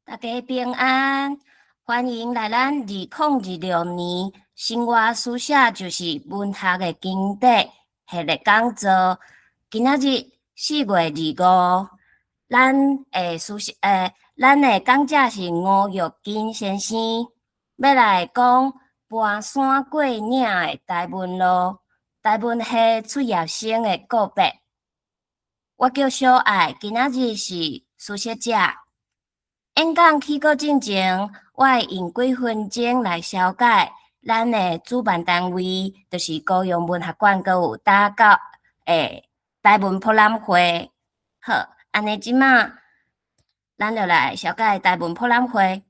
大家平安，欢迎来咱2026年生活书写就是文学的经典系列讲座。今仔日4月25，咱的讲者是吴玉金先生，要来讲搬山过岭的台文路，台文系出业生的告别。我叫小爱，今仔日是书写者。演讲起过进前，我会用几分钟来消解咱的主办单位，就是高雄文学馆，阁有打到台文博览会。好，安尼即马，咱就来消解台文博览会。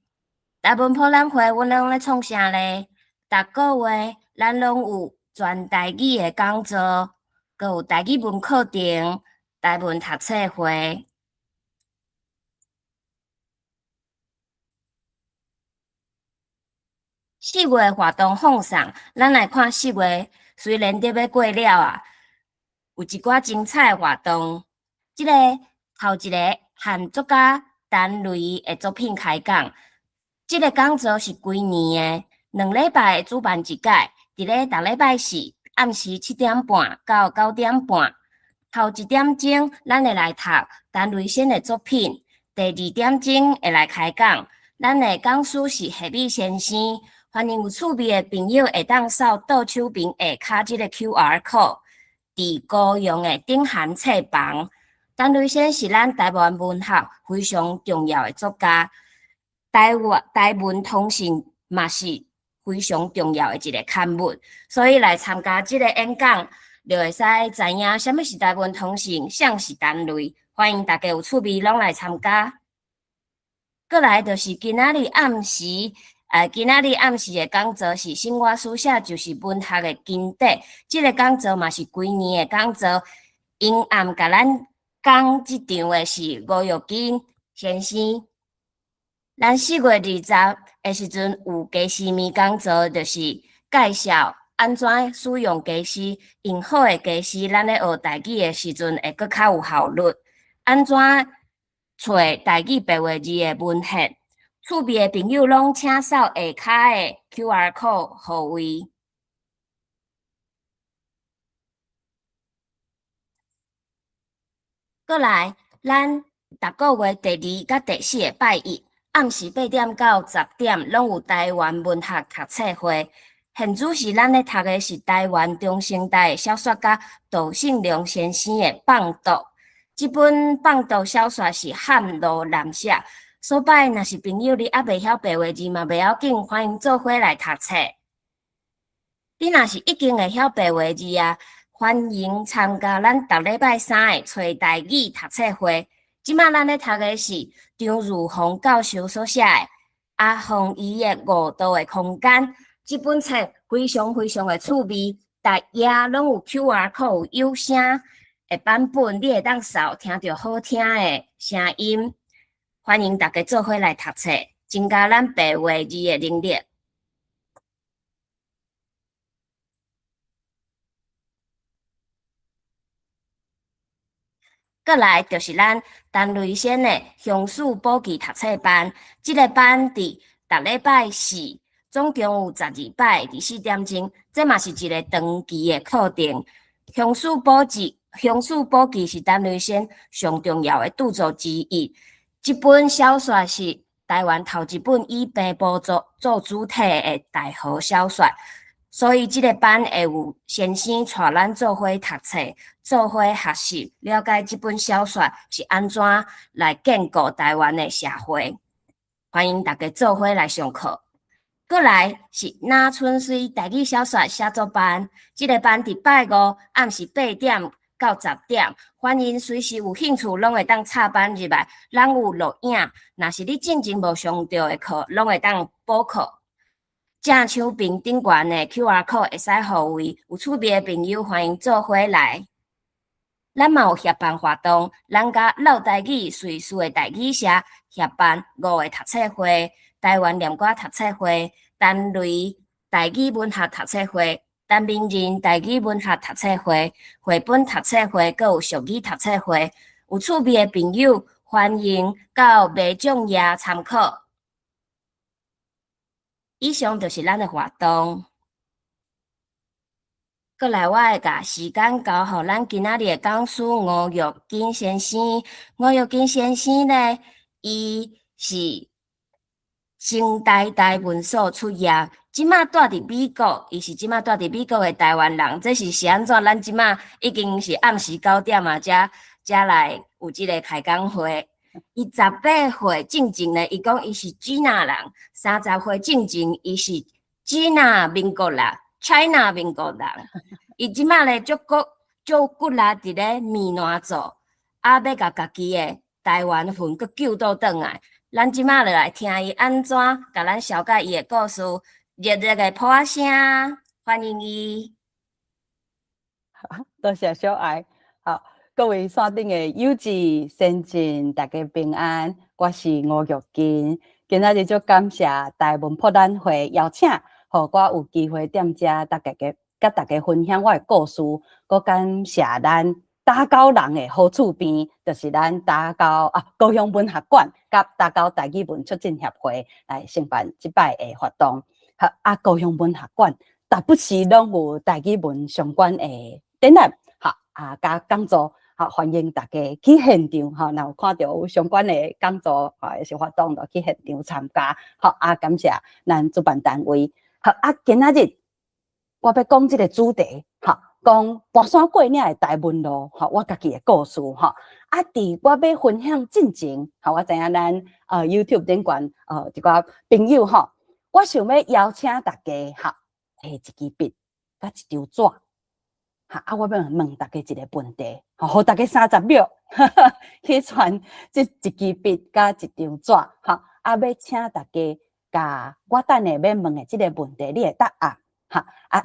台文博览会，阮拢咧创啥咧？逐个月咱拢有全台语的讲座，阁有台语文课程、台文读册会。4月活动放送，咱来看4月，虽然得要过了啊，有一寡精彩活动。头一个和作家陈雷的作品开讲，这个讲座是规年的，2礼拜主办一届，伫咧逐礼拜四暗时7点半到9点半。头1点钟，咱会来读陈雷先的作品；第2点钟会来开讲，咱的讲师是谢美先生。欢迎有趣味的朋友会当扫倒手边下骹即个 QR code， 伫高雄的顶涵册房。陈雷先是咱台湾文学非常重要的作家，台文通信嘛是非常重要的一个刊物，所以来参加即个演讲，就会使知影什么是台文通信，啥是陈雷。欢迎大家有趣味拢来参加。过来就是今仔日暗时的讲座是生活书写就是文学的经典。这个讲座嘛是规年的讲座，因暗甲咱讲即场的是吴玉金先生。咱4月20的时阵有家私面讲座，就是介绍安怎使用家私，用好的家私，咱咧学台语的时阵会搁较有效率。安怎找台语白话字的文献？趣味的朋友拢请扫下骹的 QR code 互位。过来，咱逐个月第2甲第4个拜一，暗时8点到10点，拢有台湾文学读册会。现主是咱咧读的是台湾中生代的小说家杜胜良先生的《放毒》。这本《放毒》小说是汉罗南写。所摆若是朋友你还袂晓白话字嘛，袂要紧，欢迎做伙来读册。你若是已经会晓白话字啊，欢迎参加咱逐礼拜3的找台语读册会。即马咱咧读的是张如虹教授所写的《阿凤姨的5度的空间》。这本册非常的趣味，逐页拢有 QR code 有声的版本，你会当扫听到好听的声音。欢迎大家做伙来读册，增加咱白话字的能力。过来就是咱陈雷先的乡属补给读册班，这个班伫逐礼拜4，总共有12摆，4点钟。这嘛是一个长期的课程。乡属补给是陈雷先上重要的著作之一。这本小说是台湾头一本以病部做主体的大河小说，所以这个班会有先生带咱做伙读册，做伙学习，了解这本小说是安怎来建构台湾的社会。欢迎大家做伙来上课。过来是那春水台语小说写作班，这个班伫拜5暗时8点到10点，欢迎随时有兴趣，拢会当插班入来。咱有录影，若是你进前无上到的课，拢会当补课。正手边顶悬的 QR code 会使互位，有趣味的朋友欢迎做伙来。咱嘛有协办活动，咱甲老台语随书的台语社协办5个读册会，台湾念歌读册会，陈雷台语文学读册会。陈明仁台语文学读册会、绘本读册会，阁有俗语读册会。有趣味的朋友，欢迎到卖种页参考。以上就是咱的活动。过来，我会甲时间交互咱今仔日的讲师吴玉金先生。吴玉金先生呢，伊是成代代文所出业，即马住伫美国，伊是即马住伫美国的台湾人。这是安怎？咱即马已经是暗时9点啊，才来有即个开讲会。伊18岁进前呢，伊讲伊是 Gina 人；30岁进前，伊是 Gina 民国人 ，China 民国人。伊即马咧足骨力伫咧米兰做，要甲家己的台湾魂佮救倒转来。咱即马就来听伊安怎甲咱小解伊的故事，热烈的普仔声，欢迎伊。多谢小爱。好，各位山顶的友志、先进，大家平安。我是吴玉金，今仔日就感谢台文博览会邀请，互我有机会踮遮甲大家分享我的故事。我感谢咱打狗人的好厝边，就是咱高雄文学馆甲打狗台语文促进协会来承办即摆的活动。高雄文学馆逐不时拢有台语文相关的展览，甲讲座，欢迎大家去现场，若有看到有相关的讲座，也是活动，就去现场参加。感谢咱主办单位。今仔日我要讲即个主题，讲跋山过岭的台文路，我家己的故事，伫我要分享进前，我知影咱YouTube 顶悬一寡朋友，我想要邀请大家摕一支笔甲一张纸，我要问大家一个问题，互大家30秒去传即一支笔甲一张纸，要请大家甲我等下要问的即个问题，你的答案。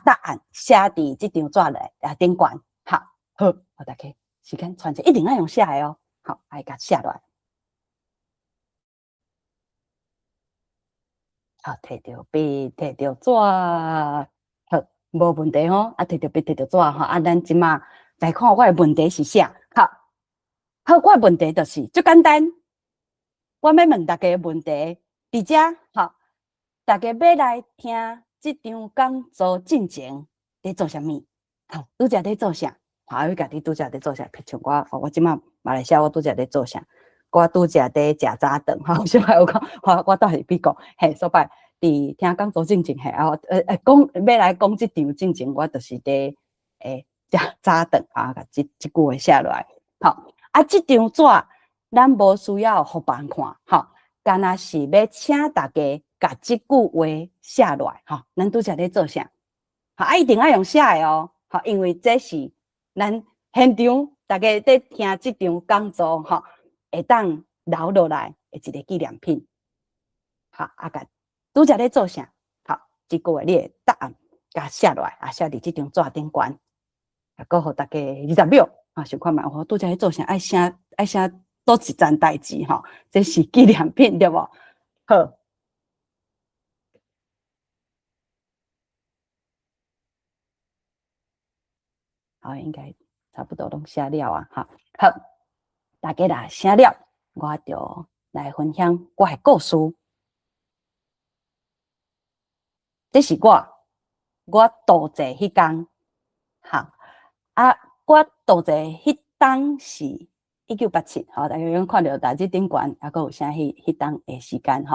答案写伫即张纸内顶悬。好，我大家时间传一定要用写的哦。好，爱甲写落来。好，摕着笔，摕着纸，好，无问题吼。摕着笔，摕着纸吼。咱即马来看我的问题是啥。好，我的问题就是最简单。我要问大家问题，伫遮大家要来听。即场讲座进前在做啥物？拄则在做啥？你家己拄则在做啥？像我即马马来西亚，我拄则在做啥？我拄则在食早顿，小摆有讲，我倒是比讲，所摆伫听讲座进前，讲要来讲即场进前，我就是在食早顿甲即句话写落来。即张纸咱无需要互别人看，干那是要请大家。甲即句话写落来，咱拄则咧做啥？一定要用写的哦，因为这是咱现场大家在听即场讲座，会当留落来的一个纪念品。甲拄则咧做啥？即句话你的答案甲写落来，写伫即张纸顶悬，搁互大家20秒，想看觅我拄则咧做啥？爱写多一件代志，这是纪念品对无？好。应该差不多拢写了啊，好，大家若写了，我就来分享我的故事。这是我渡济迄天，我渡济迄天是1987，大家有看到台子顶悬，还有写迄天的时间，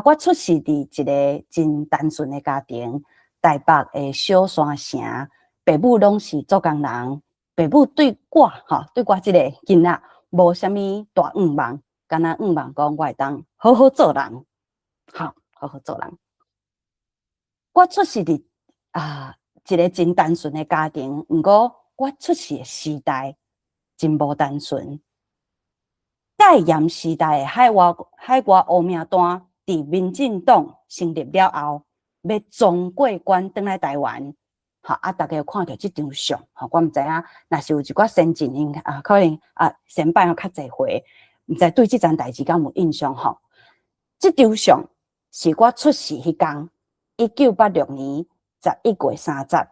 我出世伫一个真单纯的家庭，台北的小山城。爸母拢是做工人，爸母对我即个囡仔无啥物大愿望，干那愿望讲我会当好好做人，好好做人。我出世伫一个真单纯的家庭，不过我出世的时代真无单纯。戒严时代的海外乌名单，伫民进党成立了后，要总过关返来台湾。大家有看到即张相，我毋知影，若是有一寡先进可能先摆较侪回，毋知对即件代志敢有印象吼？即张相是我出世迄天，1986年11月30，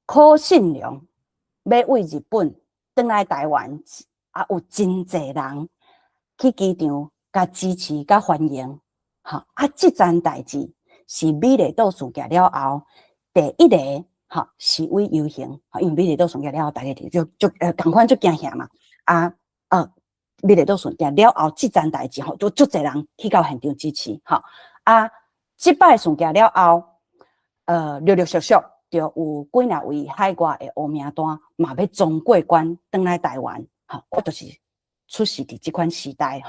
柯信良要为日本返来台湾，有真侪人去机场甲支持甲欢迎。好即件代志是美丽岛事件了后第一个示威游行，因为美丽岛事件了后，大家就同款就惊吓嘛。美丽岛事件了后，即件代志就足侪人去到现场支持。即摆事件了后，陆陆续续就有几若位海外的黑名单嘛要总过关返来台湾。我就是出世伫即款时代。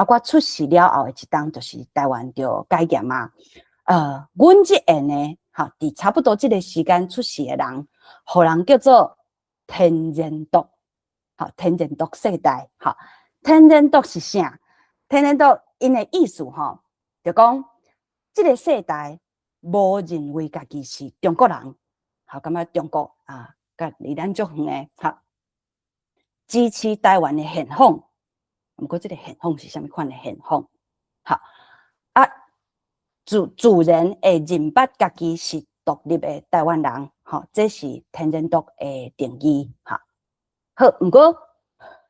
我出世了后的一当，就是台湾就改严嘛。阮即end呢，伫差不多即个时间出世的人，互人叫做天然独，天然独世代。天然独是啥？天然独因的意思就讲即个世代无认为家己是中国人，感觉中国甲离咱足远的，支持台湾的现况。毋过即个现况是啥物款的现况？自然会认捌家己是独立的台湾人，这是天然独的定义。好，毋过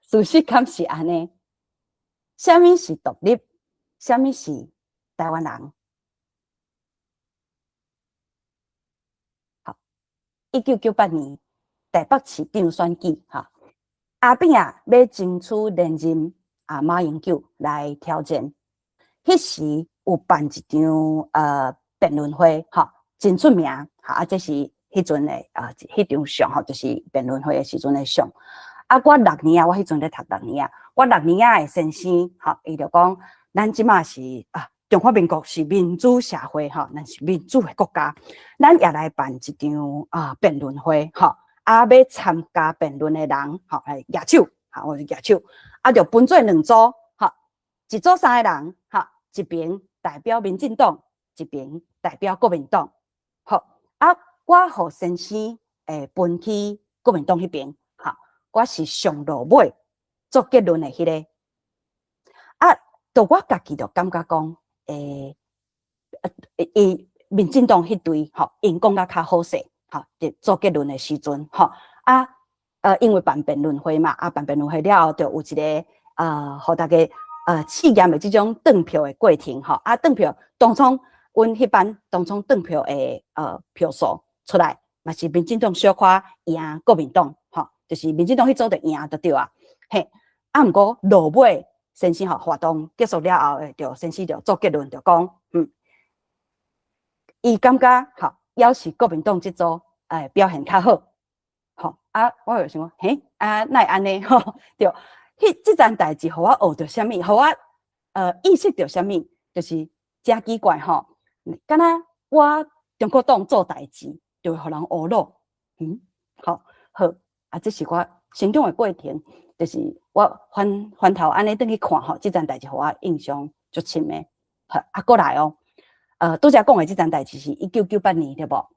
事实敢是安尼？啥物是独立？啥物是台湾人？1998年台北市长选举，阿扁要争取连任马英九来挑战。迄时有办一场辩论会，真出名。这是迄阵的迄张相，就是辩论会的时阵的相。我6年我迄阵咧读6年我6年的先生，伊就讲，咱即马是中华民国是民主社会，咱是民主的国家，咱也来办一场辩论会，要参加辩论的人，来举手，我就举手，就分做2组，一组3个人，一边代表民进党，一边代表国民党。我互先生分去国民党迄边，我是上落尾做结论的迄个。就我家己就感觉讲，民进党迄队，因讲甲较好势，做结论的时阵，因为办辩论会嘛，办辩论会了后，就有一个互大家试验的即种转票的过程，转票当初阮迄班当初转票的票数出来，嘛是民进党小可赢国民党，就是民进党迄组就赢就对啊。嘿，毋过落尾先生活动结束了后，就先生就做结论，就讲，伊感觉要是国民党即组表现较好，我就想讲，哪会安尼？对，即件代志，互我学着啥物？互我意识着啥物？就是真奇怪敢若我中国党做代志，就会互人学咯。好，这是我成长的过程。就是我翻头安尼转去看即件代志，互我印象足深的。过来拄则讲的即件代志是1998年对无？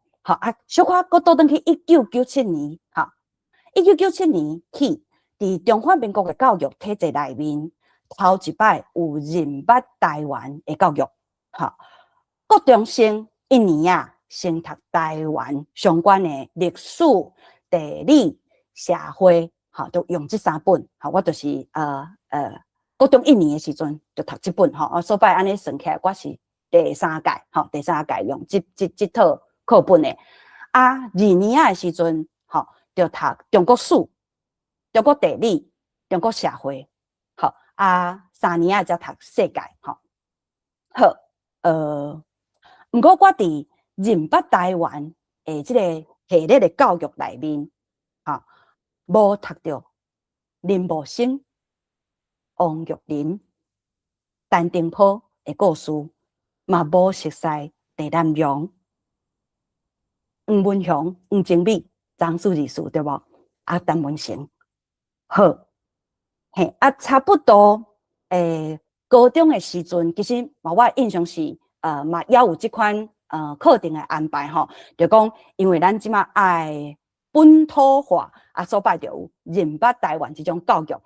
小可搁倒转去1997年，1997年起，伫中华民国的教育体制内面，头一摆有认捌台湾的教育。国中生一年先读台湾相关的历史、地理、社会。都用这3本，我就是国中1年的时阵就读这本，所摆安尼算起来，我是第3届用这套课本的。2年的时阵，就读中国史、中国地理、中国社会。3年才读世界。不过我伫认捌台湾的这个系列的教育内面，无读到林木生、王玉林、陈定波的故事，嘛无熟悉陈南榕、黄文雄、黄精美、张氏二世，对无？陈文成，好，差不多高中的时阵，其实我印象是嘛也有这款课程的安排就讲因为咱即马爱本土化所摆就有认捌台湾这种教育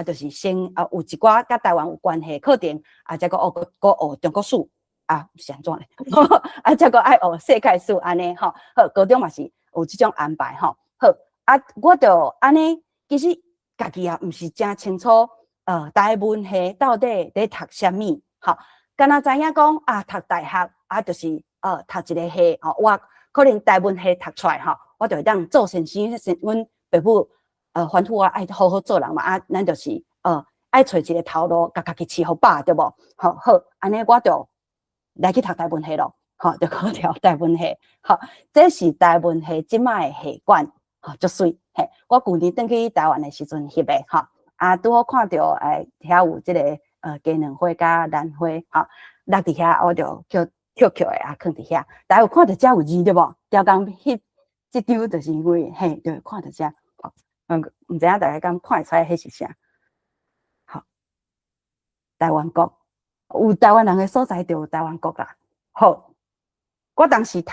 就是先有一寡甲台湾有关系课程再个学中国史是安怎咧？再个爱学世界史安尼好，高中嘛是有这种安排好，我就安尼，其实家己也毋是真清楚台文系到底在读什么？好，敢若知影讲啊，读大学啊，就是读一个系，我可能台文系读出来我就会当做先生。阮爸母吩咐我爱好好做人嘛，啊，咱就是爱找一个头路，家己饲好饱，对无？好，安尼我就来去读台文系咯，就考调台文系。好，这是台文系即卖的系馆，足水。嘿，我旧年转去台湾的时阵翕的，拄好看到遐有即个鸡卵花甲兰花，落伫遐我就叫的放伫遐。大家有看到遮有字对无？雕工翕即张就是因为嘿，就看到遮。毋知影大家敢看出来迄是啥？好，台湾国有台湾人的所在就有台湾国啦。好，我当时读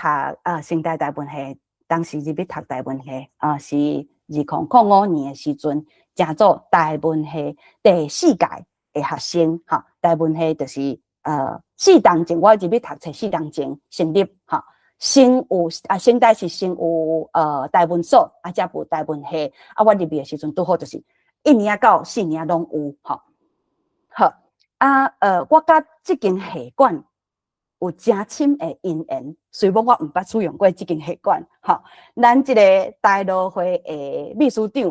成大台文系，当时入去读台文系是2005年的时阵，正做台文系第4届的学生。台文系就是4当前我入去读册4当前成立先有先代是先有台文所才有台文系我入去的时阵拄好就是1年到4年拢有好我甲即间系馆有真深的因缘，虽然我毋捌使用过即间系馆咱即个大陆会的秘书长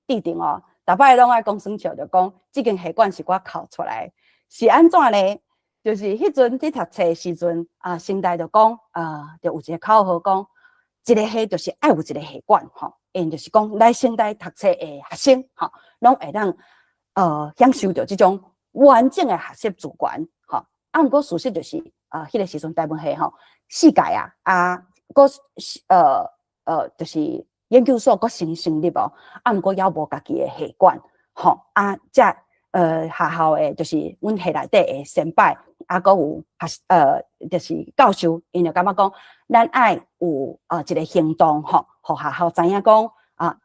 市长逐摆拢爱讲耍笑，就讲即间系馆是我考出来，是安怎呢？就是迄阵伫读册时阵先代就讲就有一个口号讲，一个系就是爱有一个系馆因就是讲来先代读册的学生拢会当享受到即种完整的学习资源毋过事实就是迄个时阵台文系4届就是研究所成立毋过还无家己的系馆遮学校的就是阮系内底的先辈阁有就是教授，因就感觉讲，咱爱有一个行动互学校知影讲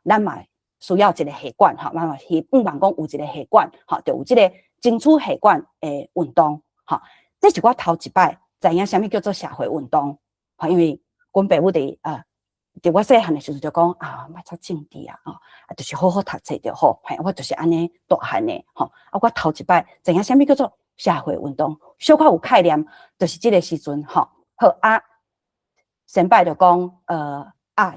咱嘛需要一个系馆咱嘛希望讲有一个系馆就有即个争取系馆的运动这是我头一摆知影啥物叫做社会运动因为阮爸母伫我细汉的时阵就讲莫插政治就是好好读册就好。我就是安尼大汉的我头一摆知影啥物叫做社会运动，小可有概念，就是即个时阵好先辈就讲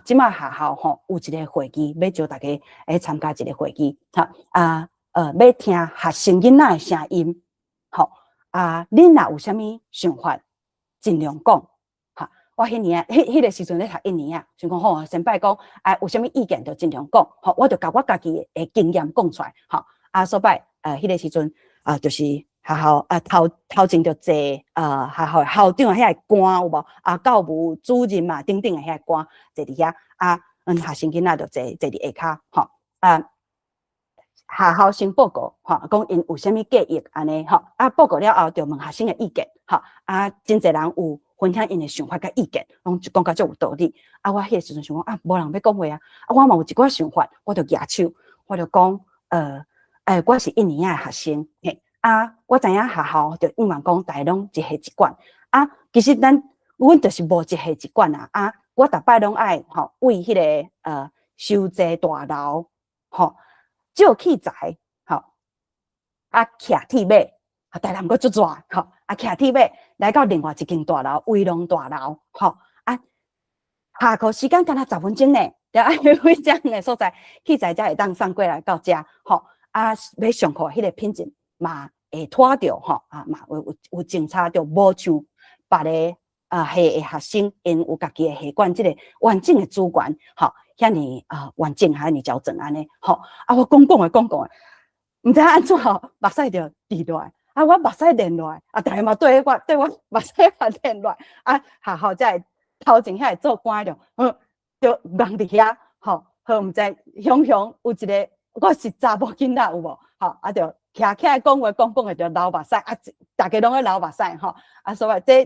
即马学校有一个会议，要招大家来参加一个会议要听学生囡仔的声音恁若有啥物想法，尽量讲我迄年迄个时阵咧读1年想讲先辈讲有啥物意见就尽量讲我就甲我家己的经验讲出来所摆迄个时阵就是学校头前就坐学校校长遐个官有无教务主任嘛等等的遐个官坐伫遐学生囡仔就坐伫下骹学校先报告讲因有啥物计划安尼报告了后就问学生的意见真侪人有分享因的想法甲意见，拢讲甲足有道理我迄个时阵想讲无人要讲话我嘛有一寡想法，我就举手，我就讲我是1年的学生我知影学校就永远讲大家拢一系一贯其实阮就是无一系一贯我逐摆拢爱为迄个收集大楼借器材徛铁马台南阁足热徛铁马来到另外一间大楼威龙大楼下课时间敢若10分钟呢，就爱为这样的所在器材才会当送过来到遮要上课迄个品质嘛会拖着嘛有检查着，无像别个系的学生因有家己的系馆即个完整的资源遐尼完整遐尼矫正安尼我讲的毋知安怎目屎就滴落来我目屎连落来大家嘛对我目屎嘛连落来学校才会头前遐会做官就望伫遐毋知雄有一个我是查某囡仔有无就徛起来讲话讲的就流目屎大家拢咧流目屎所以这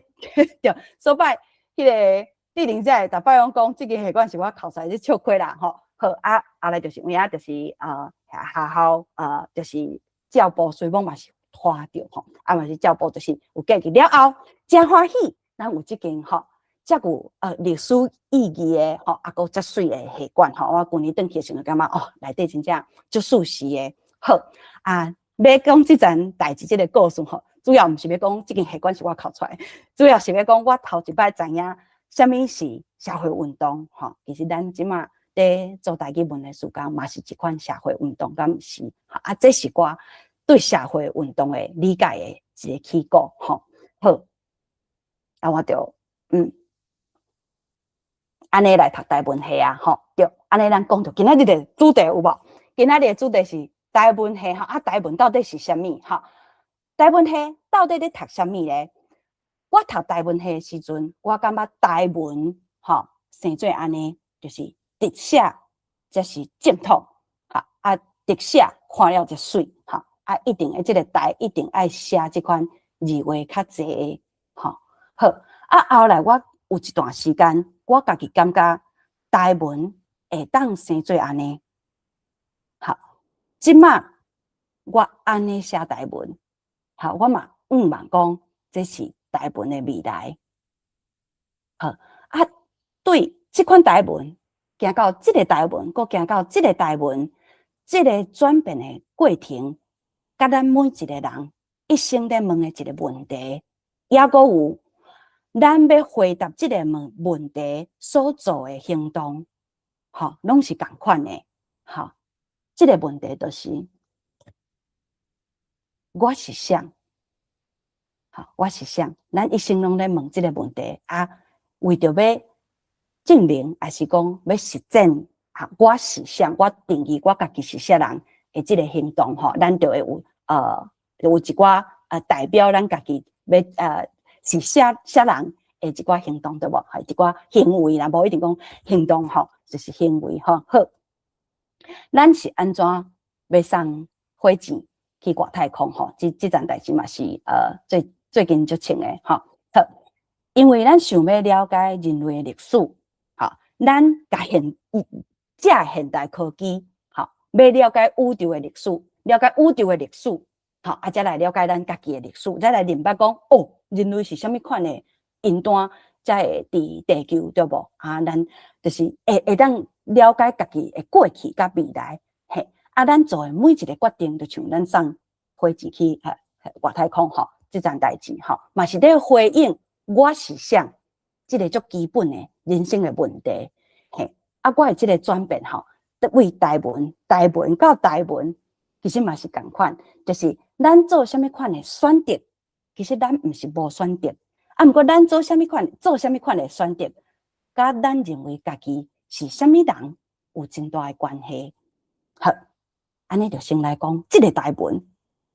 就所摆迄个地灵仔逐摆拢讲即间系馆是我考出来的笑亏啦后来就是有影就是学校就是教部随风嘛是拖着嘛是教部就是有计划了后真欢喜咱有即间遮有历史意义的阁遮水的系馆我旧年转去的时候感觉内底真正足舒适的好要讲即件代志，即个故事吼，主要毋是要讲即件系管是我考出来，主要是要讲我头一摆知影啥物是社会运动吼。其实咱即马在做台语文的时间，嘛是一款社会运动，敢毋是？啊，这是我对社会运动的理解的一个起步吼。好，啊，我就安尼来读台文系啊，吼，对，安尼咱讲到今仔日的主题有无？今仔日的主题是台文系吼，啊，台文到底是啥物？吼，台文系到底咧读啥物咧？我读台文系的时阵，我感觉台文吼生做安尼，就是直写，则是正统，哈啊，直写看了就水，哈啊，一定即个台一定爱写即款字画较济的，吼好啊，后来我有一段时间，我家己感觉台文会当生做安尼，好，即马我安尼写台文，好，我嘛望讲这是台文的未来，好啊，对即款台文，行到即个台文，搁行到即个台文，即个转变的过程，甲咱每一个人一生在问的一个问题，也搁有咱要回答即个问题所做的行动，吼，拢是共款的，吼，即个问题就是我是谁？好，我是谁？咱一生拢咧问即个问题啊，为着要证明，还是讲要实践啊？我是谁？我定义我家己是啥人的即个行动吼，咱就会有一寡代表咱家己要是啥人的一寡行动对无？系一寡行为啦，无一定讲行动吼，就是行为吼。好，咱是安怎要送火箭去外太空吼？即件代志嘛是最近就请诶吼。好，因为咱想要了解人类的历史，吼，咱甲现代科技，吼，要了解宇宙的历史，了解宇宙的历史，吼，啊，再来了解咱家己的历史，再来明白讲哦，人类是啥物款的云端，才会伫地球对无？啊，咱就是会当了解家己的过去甲未来，嘿，啊，咱做的每一个决定，就像咱送火箭去外太空吼，即件代志吼，嘛是咧回应我是谁，即个足基本的人生的问题，嘿，啊，我的即个转变吼，为台文到台文，其实嘛是共款，就是咱做啥物款的选择，其实咱毋是无选择，啊，毋过咱做啥物款的选择，甲咱认为家己是啥物人有真大的关系。好，安尼就先来讲即个台文。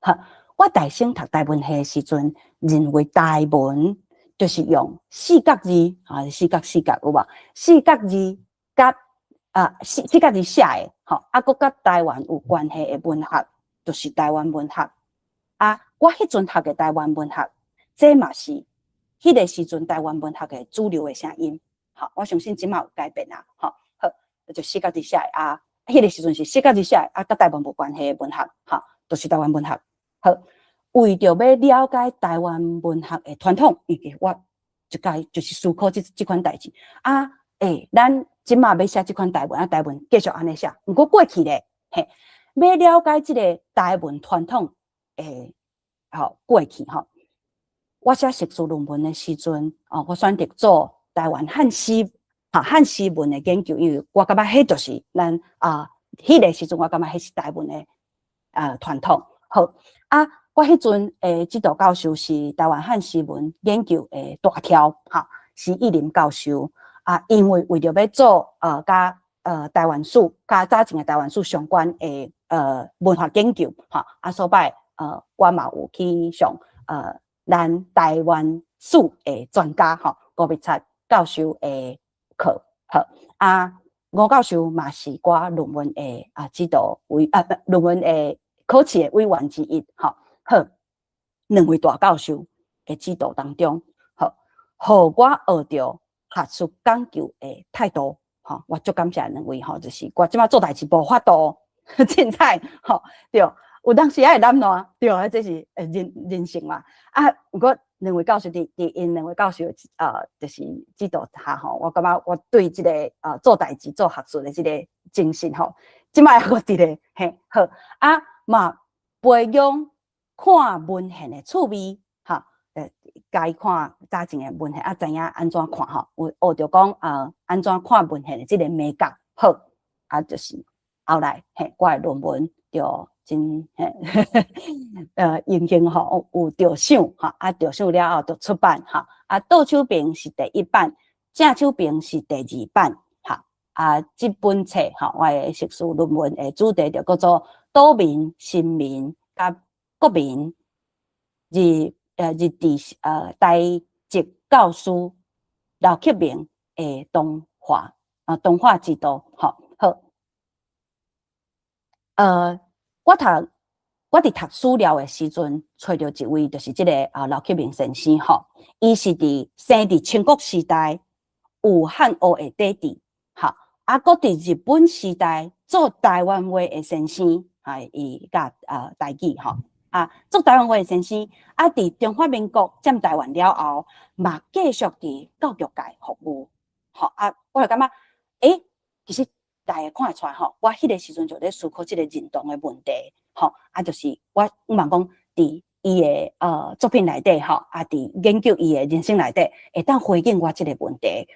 好，我大先读台文系的时阵，认为台文就是用四角字啊，四角有无？四角字甲四角字写的，吼，啊，佮甲台湾有关系的文学，就是台湾文学。啊，我迄阵读的台湾文学，这嘛是迄个时阵台湾文学的主流的声音。好，我相信即马有改变啊，好，好，就四角字写的啊，迄个时阵是四角字写的啊，甲台湾无关系的文学，好，就是台湾文学。好，为着要了解台湾文学的传统，因为我就该就是思考这款代志啊。咱即马要写这款台文啊，台文继续安尼写，毋过过去咧，嘿，要了解这个台文传统过去吼。我写学术论文的时阵，我选择做台湾汉诗文的研究，因为我感觉迄就是咱迄个时阵，我感觉迄是台文的传统。好啊，我迄阵指导教授是台湾汉诗文研究的大条，是伊林教授啊。因为着要做甲台湾史、甲早前的台湾史相关的文化研究，啊，所摆我嘛有去上咱台湾史的专家吴必灿教授的课，好啊，吴教授嘛是我论文的指导论文的考试的委员之一，好，两位大教授的指导当中，互我学着学术研究的态度，我足感谢两位，就是我即马做代志无法度凊彩，对，有当时也会懒惰，对，这是人性嘛。啊，不过两位教授伫因两位教授就是指导下我感觉我对这个做代志做学术的这个精神即摆还伫咧，嘿，好啊嘛。培养看文献的趣味，哈，该看早前的文献啊，知影安怎看吼，有学着讲安怎看文献的即个美感好，啊，就是后来我的论文就真应经吼有着赏哈，啊着赏了后就出版哈，啊倒手边是第1版，正手边是第2版哈，啊这本册哈，我的硕士论文的主题就叫做岛民、新民甲国民日治台籍教师刘克明的动画制度，好，我伫读史料的时阵，找到一位就是这个刘克明先生吼，伊是生伫清国时代有汉学的底子，哈，啊，搁伫日本时代做台湾话的先生，伊甲台语吼。做台湾话的先生，伫中华民国占台湾了后，嘛继续伫教育界服务。我就感觉，其实大家看得出来吼，我迄个时阵就咧思考即个认同的问题，就是我嘛讲伫伊的作品内底吼，伫研究伊的人生内底，会当回应我即个问题，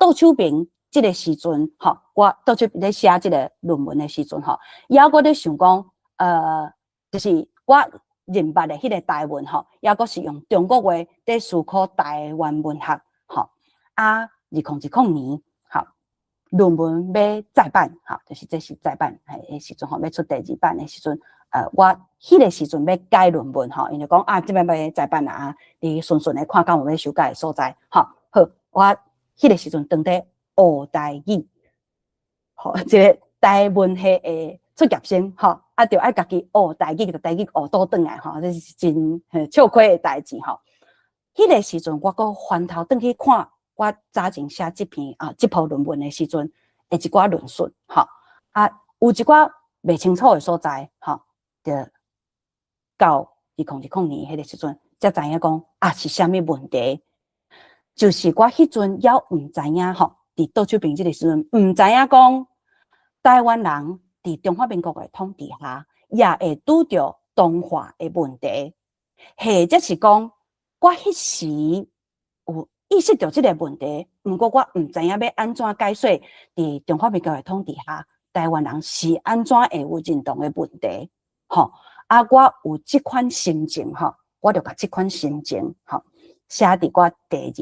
倒手边即个时阵，我倒手边咧写即个论文的时阵，也我咧想讲，就是我认捌的迄个台文也阁是用中国话在思考台湾文学2010年论文要再版就是这是再版的时阵要出第2版的时阵，我迄个时阵要改论文因为讲这边要再版啦你顺顺的看敢有要修改的所在好，我迄个时阵当在学台语，这个台文系的出业生就爱家己学台语，就台语学倒转来这是真笑亏的代志迄个时阵我阁翻头转去看我早前写这篇这篇论文的时阵的一寡论述有一寡袂清楚的所在就到2010年迄个时阵才知影讲是啥物问题，就是我迄阵也毋知影伫倒手边这个时阵毋知影讲台湾人伫中华民国的统治下也会拄着同化的问题，或者是讲我迄时有意识到这个问题，不过我毋知影要安怎解说伫中华民国的统治下，台湾人是安怎会有认同的问题，我有这款心情我就把这款心情写伫我第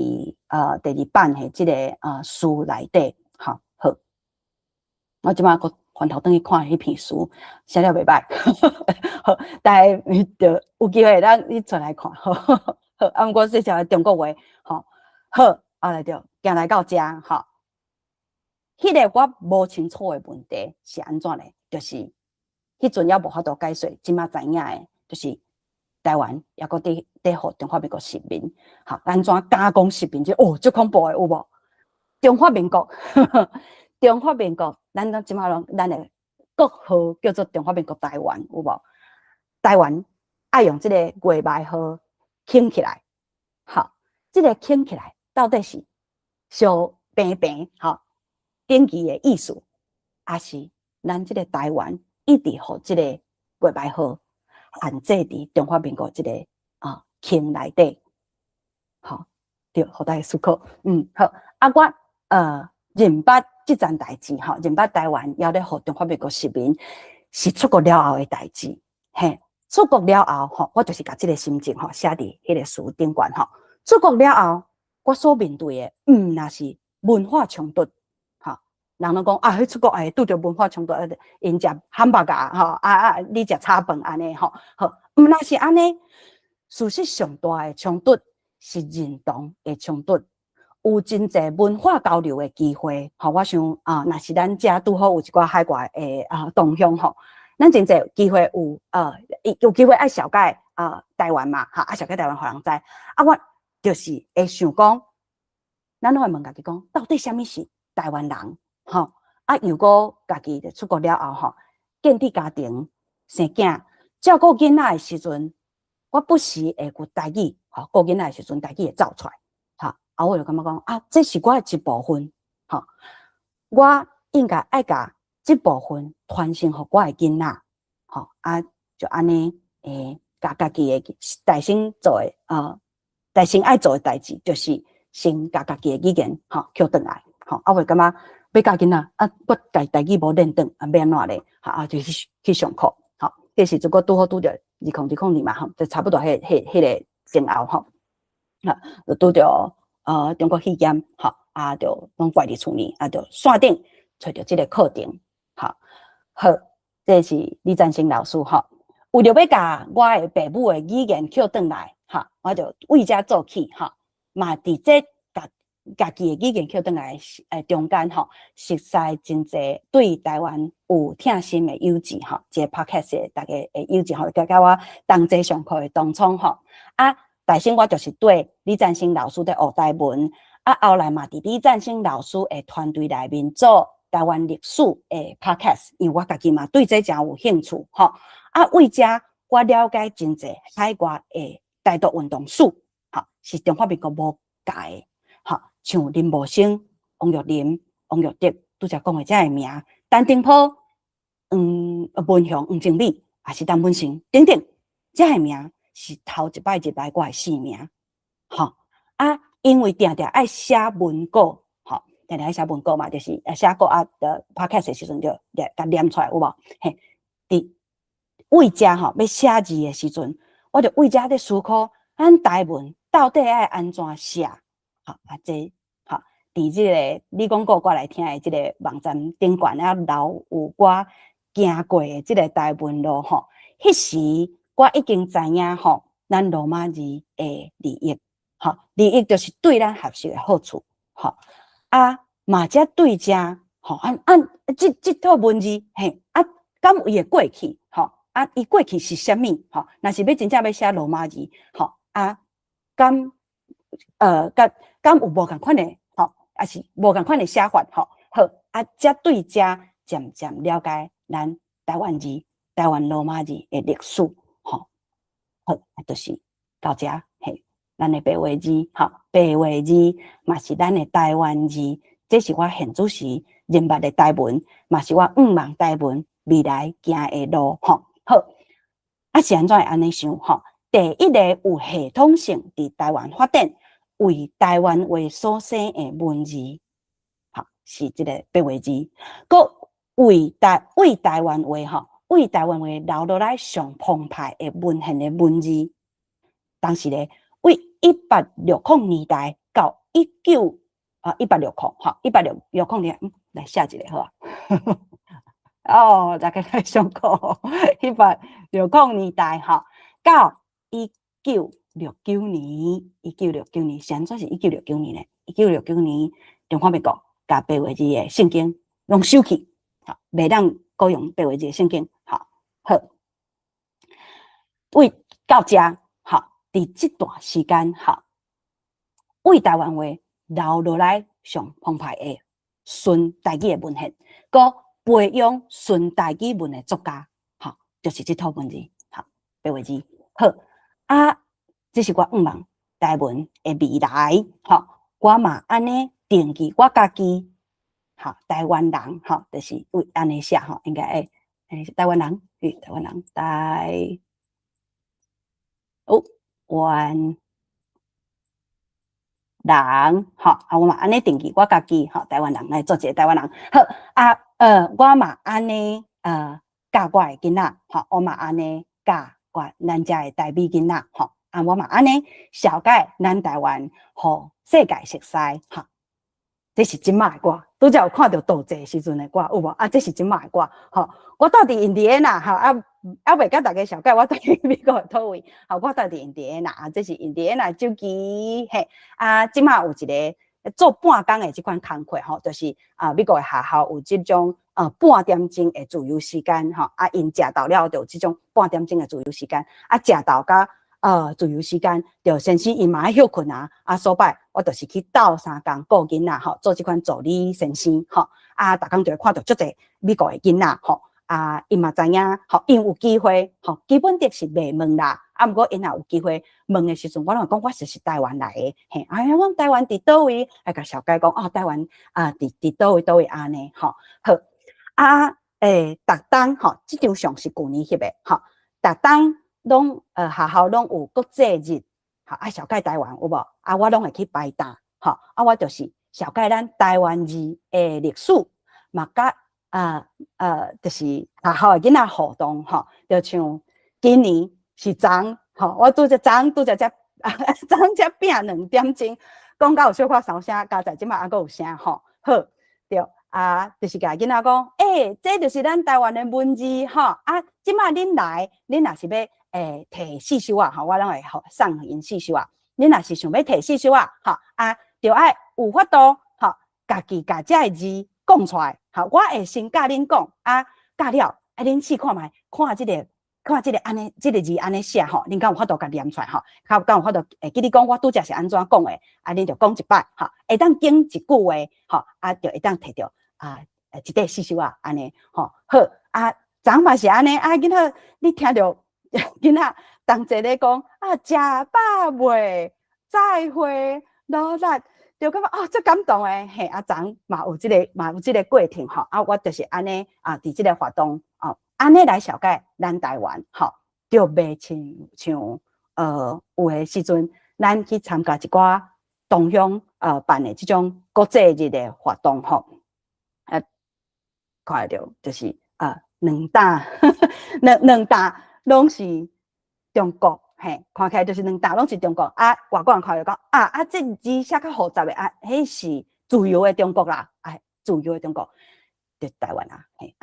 二版的这个书内底好，我即马翻头转去看迄篇书，写了袂歹，大家就有机会咱你出来看毋过说是中国话好，来着行来到遮迄个我无清楚的问题是安怎嘞？就是迄阵也无法度解说，即马知影的，就是台湾也搁伫互中华民国殖民，安怎加工殖民？足恐怖的有无？中华民国，中华民国，咱即马咱的国号叫做中华民国台湾，有无？台湾爱用即个月牌号兴起来，即个兴起来到底是小平平典记的意思，还是咱即个台湾一直互即个月牌号限制伫中华民国即个厅内底，对，互大家思考。好，我认捌即件代志认捌台湾要咧互中华民国殖民，是出国了后的代志。出国了后我就是把即个心情写伫迄个书顶悬出国了后，我所面对的若是文化冲突。人拢讲迄出国拄着文化冲突，因食汉堡夹你食炒饭安尼若是安尼，事实上大的冲突是认同的冲突，有真侪文化交流的机会我想若是咱遮拄好有一寡海外的同乡咱真侪机会有机会爱了解台湾嘛了解台湾互人知我就是会想讲，咱拢会问家己讲，到底啥物是台湾人？如果家己就出国了后建立家庭、生囝、照顾囡仔的时阵，我不时会有台语顾囡仔的时阵，台语会走出来我就感觉讲这是我的一部分我应该爱甲这部分传承给我的囡仔就安尼甲家己诶大先做诶大先爱做诶代志，就是先甲家己诶语言捡转来，啊袂感觉要教囡仔我家代志无练转，要安怎咧？就去上课，这是如果拄好拄着2020嘛，就差不多迄个前后就拄着中国语言，就拢怪伫厝呢，就线顶找着即个课程，好，这是李占星老师为着要甲我的父母的语言捡转来，我就为遮做起，嘛伫这家己的语言捡转来中间熟悉真侪对台湾有疼心的友志这个 podcast 的大家的友志甲我同齐上课的当初大先我就是对李占星老师在学台文，后来嘛伫李占星老师的团队内面做台湾历史的 podcast， 因为我家己嘛对这真有兴趣为遮我了解真侪海外的台独运动史是中华民国无教的像林茂生、王玉林、王玉德拄则讲的遮个名，陈定波、文雄、黄正礼，也是陈文成等等，遮个名是头一摆我会姓名，因为定定爱写文稿，定定爱写文稿嘛，就是写稿的 podcast 的时阵就甲念出来有无？嘿，伫为遮要写字的时阵，我就为遮咧思考，咱台文到底爱安怎写？这伫即个你讲过我来听的即个网站顶悬留有我行过的即个台文路迄时我已经知影咱罗马字的利益，利益就是对咱学习的好处，嘛则对遮即套文字敢有伊的过去，伊过去是啥物？若是要真正要写罗马字，敢有无共款的？也是无共款的写法，则对遮渐渐了解咱台湾字、台湾罗马字的历史，就是到遮嘿，咱的白话字，白话字嘛是咱的台湾字，这是我现主时认捌的台文，嘛是我望台文未来行的路，好，是安怎会安尼想？第一个有系统性伫台湾发展。为台湾话所生的文字，是这个白话字。搁为台湾话，为台湾话留落来上澎湃的文献的文字。当时咧，为1860年代到180年，来写一个好大家来上课，1860年代到1969年，现在是1969年咧。1969年，中华民国甲白话字的圣经拢收起，袂当搁用白话字的圣经，好，为到遮，伫这段时间，为台湾话留落来上澎湃的纯台语的文献，搁培养纯台语文的作家，就是这套文字，白话字，这是我望台文的未来，我嘛安尼定义我家己，台湾人，就是为安尼写，应该是台湾人，台湾人，湾人，我嘛安尼定义我家己，台湾人来做一个台湾人，我嘛安尼教我的囡仔，我嘛安尼教咱遮的台美囡仔，我嘛安尼了解咱台湾，互世界熟悉，这是即卖的歌，拄则有看到杜姐时阵的歌有无？这是即卖的歌，我住伫印第安纳，未甲大家了解我住伫美国的土位，我住伫印第安纳，这是印第安纳州旗，即卖有一个做半工的即款工课，就是美国的学校有即种半点钟的自由时间，因食到了就有即种半点钟的自由时间，食到甲自由时间，就先生伊嘛爱休困所摆我就是去斗3工顾囡仔做即款助理先生逐工就会看到足侪美国的囡仔因嘛知影因有机会基本的是袂问啦，毋过因也有机会问的时阵，我拢讲我是台湾来的，我台湾伫倒位，甲小解讲台湾伫倒位安尼逐冬即张相是旧年翕的逐当拢学校拢有国际日，好啊，小解台湾有无？啊，我拢会去排打，好啊，我就是小解咱台湾字的历史，嘛甲就是学校的囡仔互动，吼，就像今年是昨，吼，我拄则昨才拼2点钟，讲到有小可烧声，加在即摆还阁有声，吼，好，对。就是甲囡仔讲，这就是咱台湾的文字，吼，啊，即摆恁来，恁若是要摕四首啊，吼，我拢会送因四首啊。恁若是想要摕四首啊，吼，啊，就爱有法度，吼，家己甲遮个字讲出来，吼，我会先甲恁讲，啊，教了，恁试看觅，看即个安尼，即个字安尼写，吼，恁敢有法度甲念出来，吼，敢有法度会记你讲我拄则是安怎讲诶，啊，恁就讲一摆，吼，会当讲一句话，吼，啊，就会当摕着。一块四首啊，安尼吼好啊，昨嘛是安尼啊，囡仔你听着囡仔同齐咧讲啊，食饱未？再会，努力，就感觉哦，足感动诶，嘿啊，昨嘛有即个过程吼，啊，我就是安尼啊，伫即个活动哦，安尼来了解咱台湾吼，就袂像有诶时阵，咱去参加一寡同乡办诶即种国际日诶活动吼。看到就是两大拢是中国，嘿，看起来就是两大拢是中国啊。外国人看到讲这字写较复杂的啊，迄是自由的中国啦，自由的中国，就是台湾啊，嘿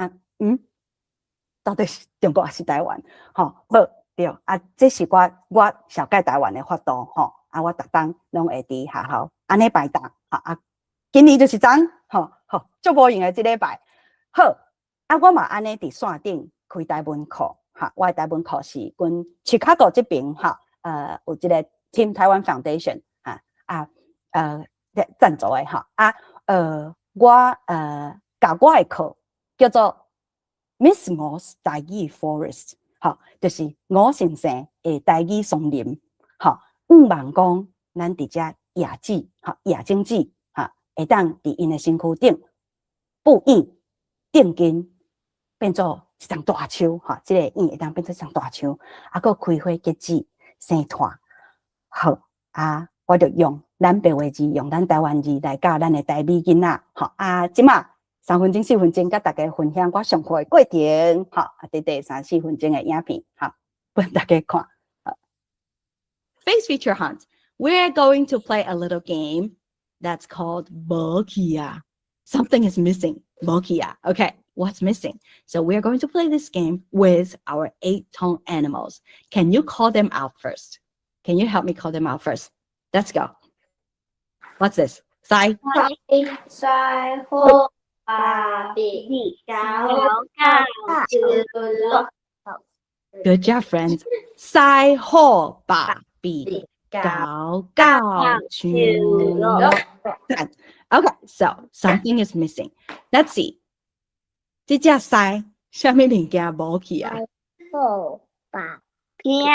到底是中国还是台湾？吼，好对啊，这是我了解台湾的法度吼，啊，我逐当拢会伫学校安尼排答，啊，今年就是昨，吼，足无用的即礼拜。好，啊，我嘛安尼伫线顶开台文课，哈，我的台文课是跟 Chicago 这边哈，有一个 Team Taiwan Foundation 赞助的哈，我教我的课叫做 Miss Mo's 台语 Forest， 哈，就是吴先生的台语松林，哈，望讲咱伫遮野子，哈，野种子，哈，会当伫因的身躯顶布印。定根变做一丛大树，哈，这个叶会当变做一丛大树，啊，佮开花结籽生团。好啊，我就用咱白话字，用咱台湾字来教咱的台美囡仔，好啊，即马3分钟4分钟，甲大家分享我上课的过程，好，啊，第3、4分钟的影片，好，拨大家看。Face feature hunt. We're going to play a little game that's called Bokia. Something is missing. Bokia. Okay, what's missing? So we're going to play this game with our 8-tone animals. Can you call them out first? Can you help me call them out first? Let's go. What's this? Sai. Good job, friends. Sai ho ba bi gao gao chu. Okay, so something is missing. Let's see. 这只狮什么物件无去啊？片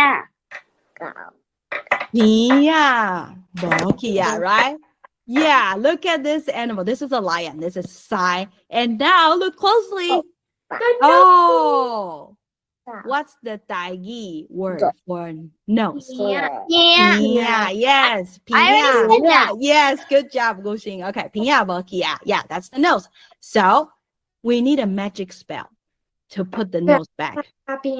啊，无去啊 ，right? Yeah, look at this animal. This is a lion. This is Sai. And now look closely. Oh, what's the Taigi word for nose? Yeah. Yes. Pia. Yes. Good job, Guxing. Okay. Pia. Yeah, that's the nose. So we need a magic spell to put the nose back. Okay.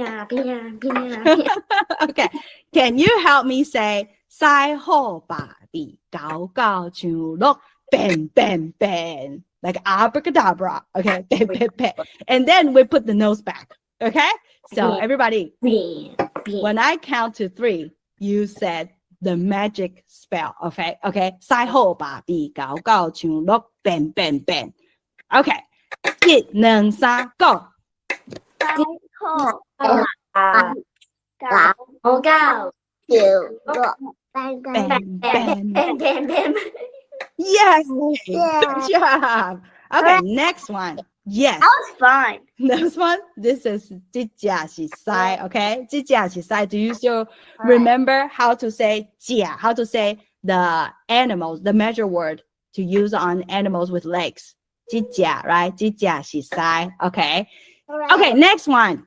Can you help me say Sai ho ba bi gao gao chu look ben ben ben like abracadabra. Okay. Ben ben ben. And then we put the nose back. Okay. So everybody, when I count to 3, you said the magic spell. Okay. Okay. Sai ho ba bi gao gao chu look ben ben ben. Okay. 1、2、3 go. Yes. Good job. Okay, next one. Yes. That was fun. Next one. This is 这只是狮 okay? 这只是狮 Do you still remember how to say 只 how to say the animals, the measure word to use on animals with legs? 这只 right? 这只是狮 okay? Okay, next one.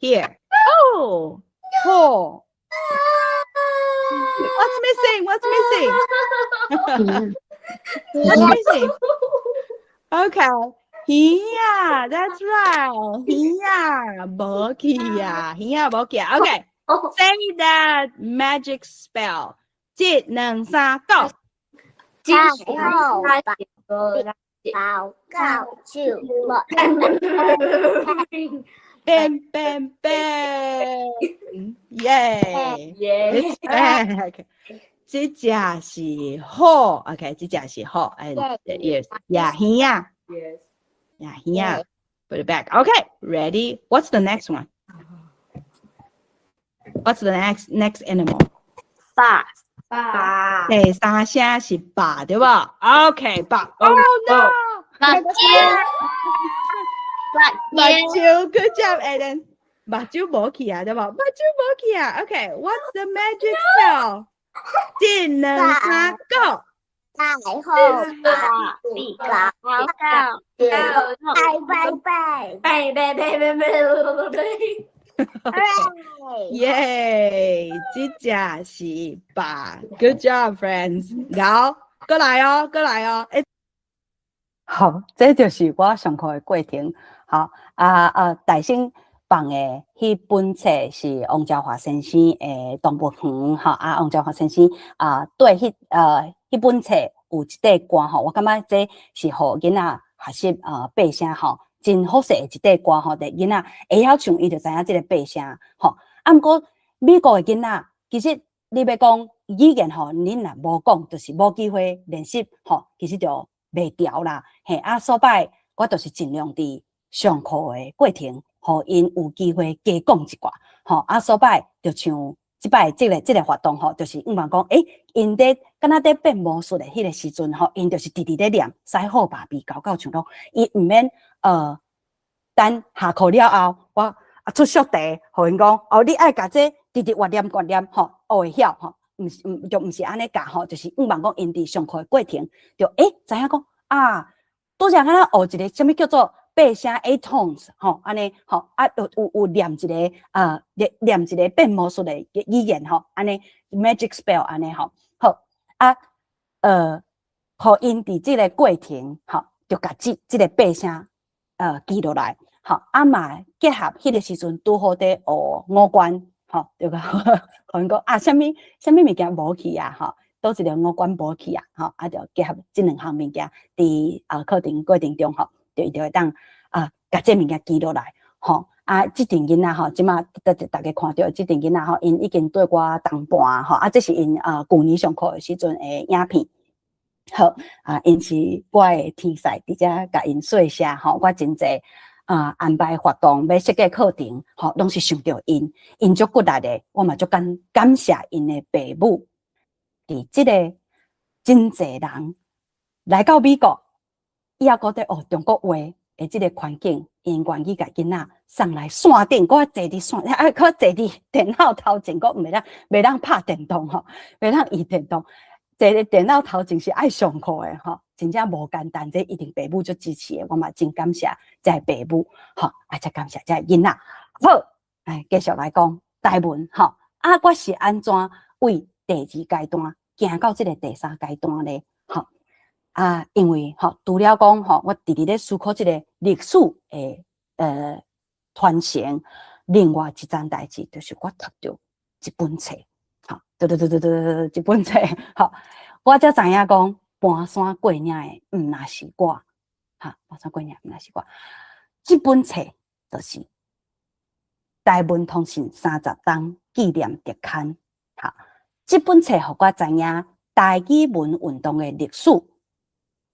Here. Oh, ho. What's missing? What's missing? What's missing? Okay. Here, that's right. Here, Bokia. Here, Bokia. Okay. Say that magic spell. 1、2、3 go. 太后报告去我。Bam, bam, bam. Yay. It's back. 这只是好 ，OK， 这只是好 ，and yes, yeah, here, Yes. yeah, here. Put it back. Okay, ready? What's the next one? What's the next animal? 爸。第三声是爸，对吧 ？OK， 爸。Oh no！ 目睭 ，Good job, Aiden。目睭冇去啊，对吧？目睭冇去啊。OK, what's the magic spell? 1、2、3 go。太后报告耶！这只是爸 ，Good job, friends。好，过来哦，过来哦。好，这就是我上课的过程。好，大先放的迄本册是王兆华先生的动物园，哈王兆华先生对迄本册有一块歌吼，我感觉这是互囡仔学习爬声吼，真好势的一块歌吼，伫囡仔会晓唱，伊就知影即个爬声吼。毋过美国的囡仔其实你要讲语言吼，恁若无讲，就是无机会练习吼，其实就袂调啦。嘿，所摆我就是尽量伫上课的过程，互因有机会加讲一寡，吼所摆就像即摆即个活动吼，就是讲因伫敢若伫变魔术的迄个时阵吼，因就是直咧念西好爸比搞搞像讲，伊毋免等下课了后，我出宿题，互因讲你爱甲这直活念吼，会晓吼，毋是安尼教吼，就是讲因伫上课的过程，就知影讲拄则敢若学一个什么叫做爬声 8 tones 吼，安尼吼有念一个念一个变魔术的语言吼，安尼 magic spell 安尼吼，好互因伫即个过程吼，就甲即个爬声记落来，吼嘛结合迄个时阵拄好伫学五官吼，就甲互因讲什么物件无去啊吼。倒一个五官无去啊，吼就结合即两项物件，伫课程过程中吼，就一定会当甲这物件记落来，吼即阵囡仔吼，即马大家看到即阵囡仔吼，因已经对我同伴吼，这是因旧年上课的时阵的影片，好因是我的天使，伫遮甲因说声吼，我真济安排活动要设计课程，吼拢是想着因足骨力的，我嘛足感谢因的父母。伫即个真侪人来到美国，以后搁伫学中国话的即个环境，因愿意甲囡仔送来线顶，搁坐伫线，搁坐伫电脑头前，搁袂当拍电动吼，袂当移电动，坐伫电脑头前是爱上课的吼，真正无简单，这一定父母足支持的，我嘛真感谢这父母吼，再感谢这囡仔。好，继续来讲台文吼，我是安怎为第2阶段行到即个第3阶段咧，吼因为除了讲我直直咧思考即个历史诶传承，另外一件代志就是我读到一本册，一本册，我才知影讲搬山过岭诶，毋那是我，搬山过岭毋那是我，即本册就是台文通信30档纪念特刊，这本册互我知影台语文运动的历史，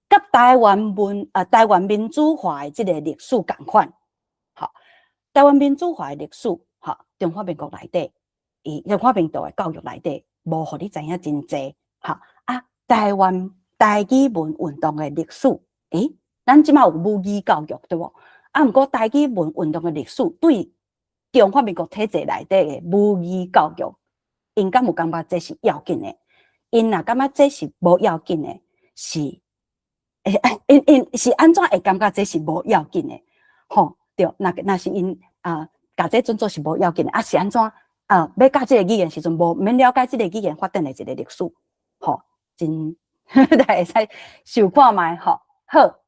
甲台湾民主化的这个历史同款。台湾民主化的历史，中华民国内底，中华民国的教育内底，无互你知影真济。台湾台语文运动的历史，咱即马有母语教育对无？毋过台语文运动的历史对中华民国体制内底的母语教育。因敢有感觉这是要紧的？因若感觉这是无要紧的，是因是安怎会感觉这是无要紧的？吼，对，那是因教这准做是无要紧的，啊是安怎？要教这个语言时阵，免了解这个语言发展的一个历史，吼，真大会使想看觅吼。好，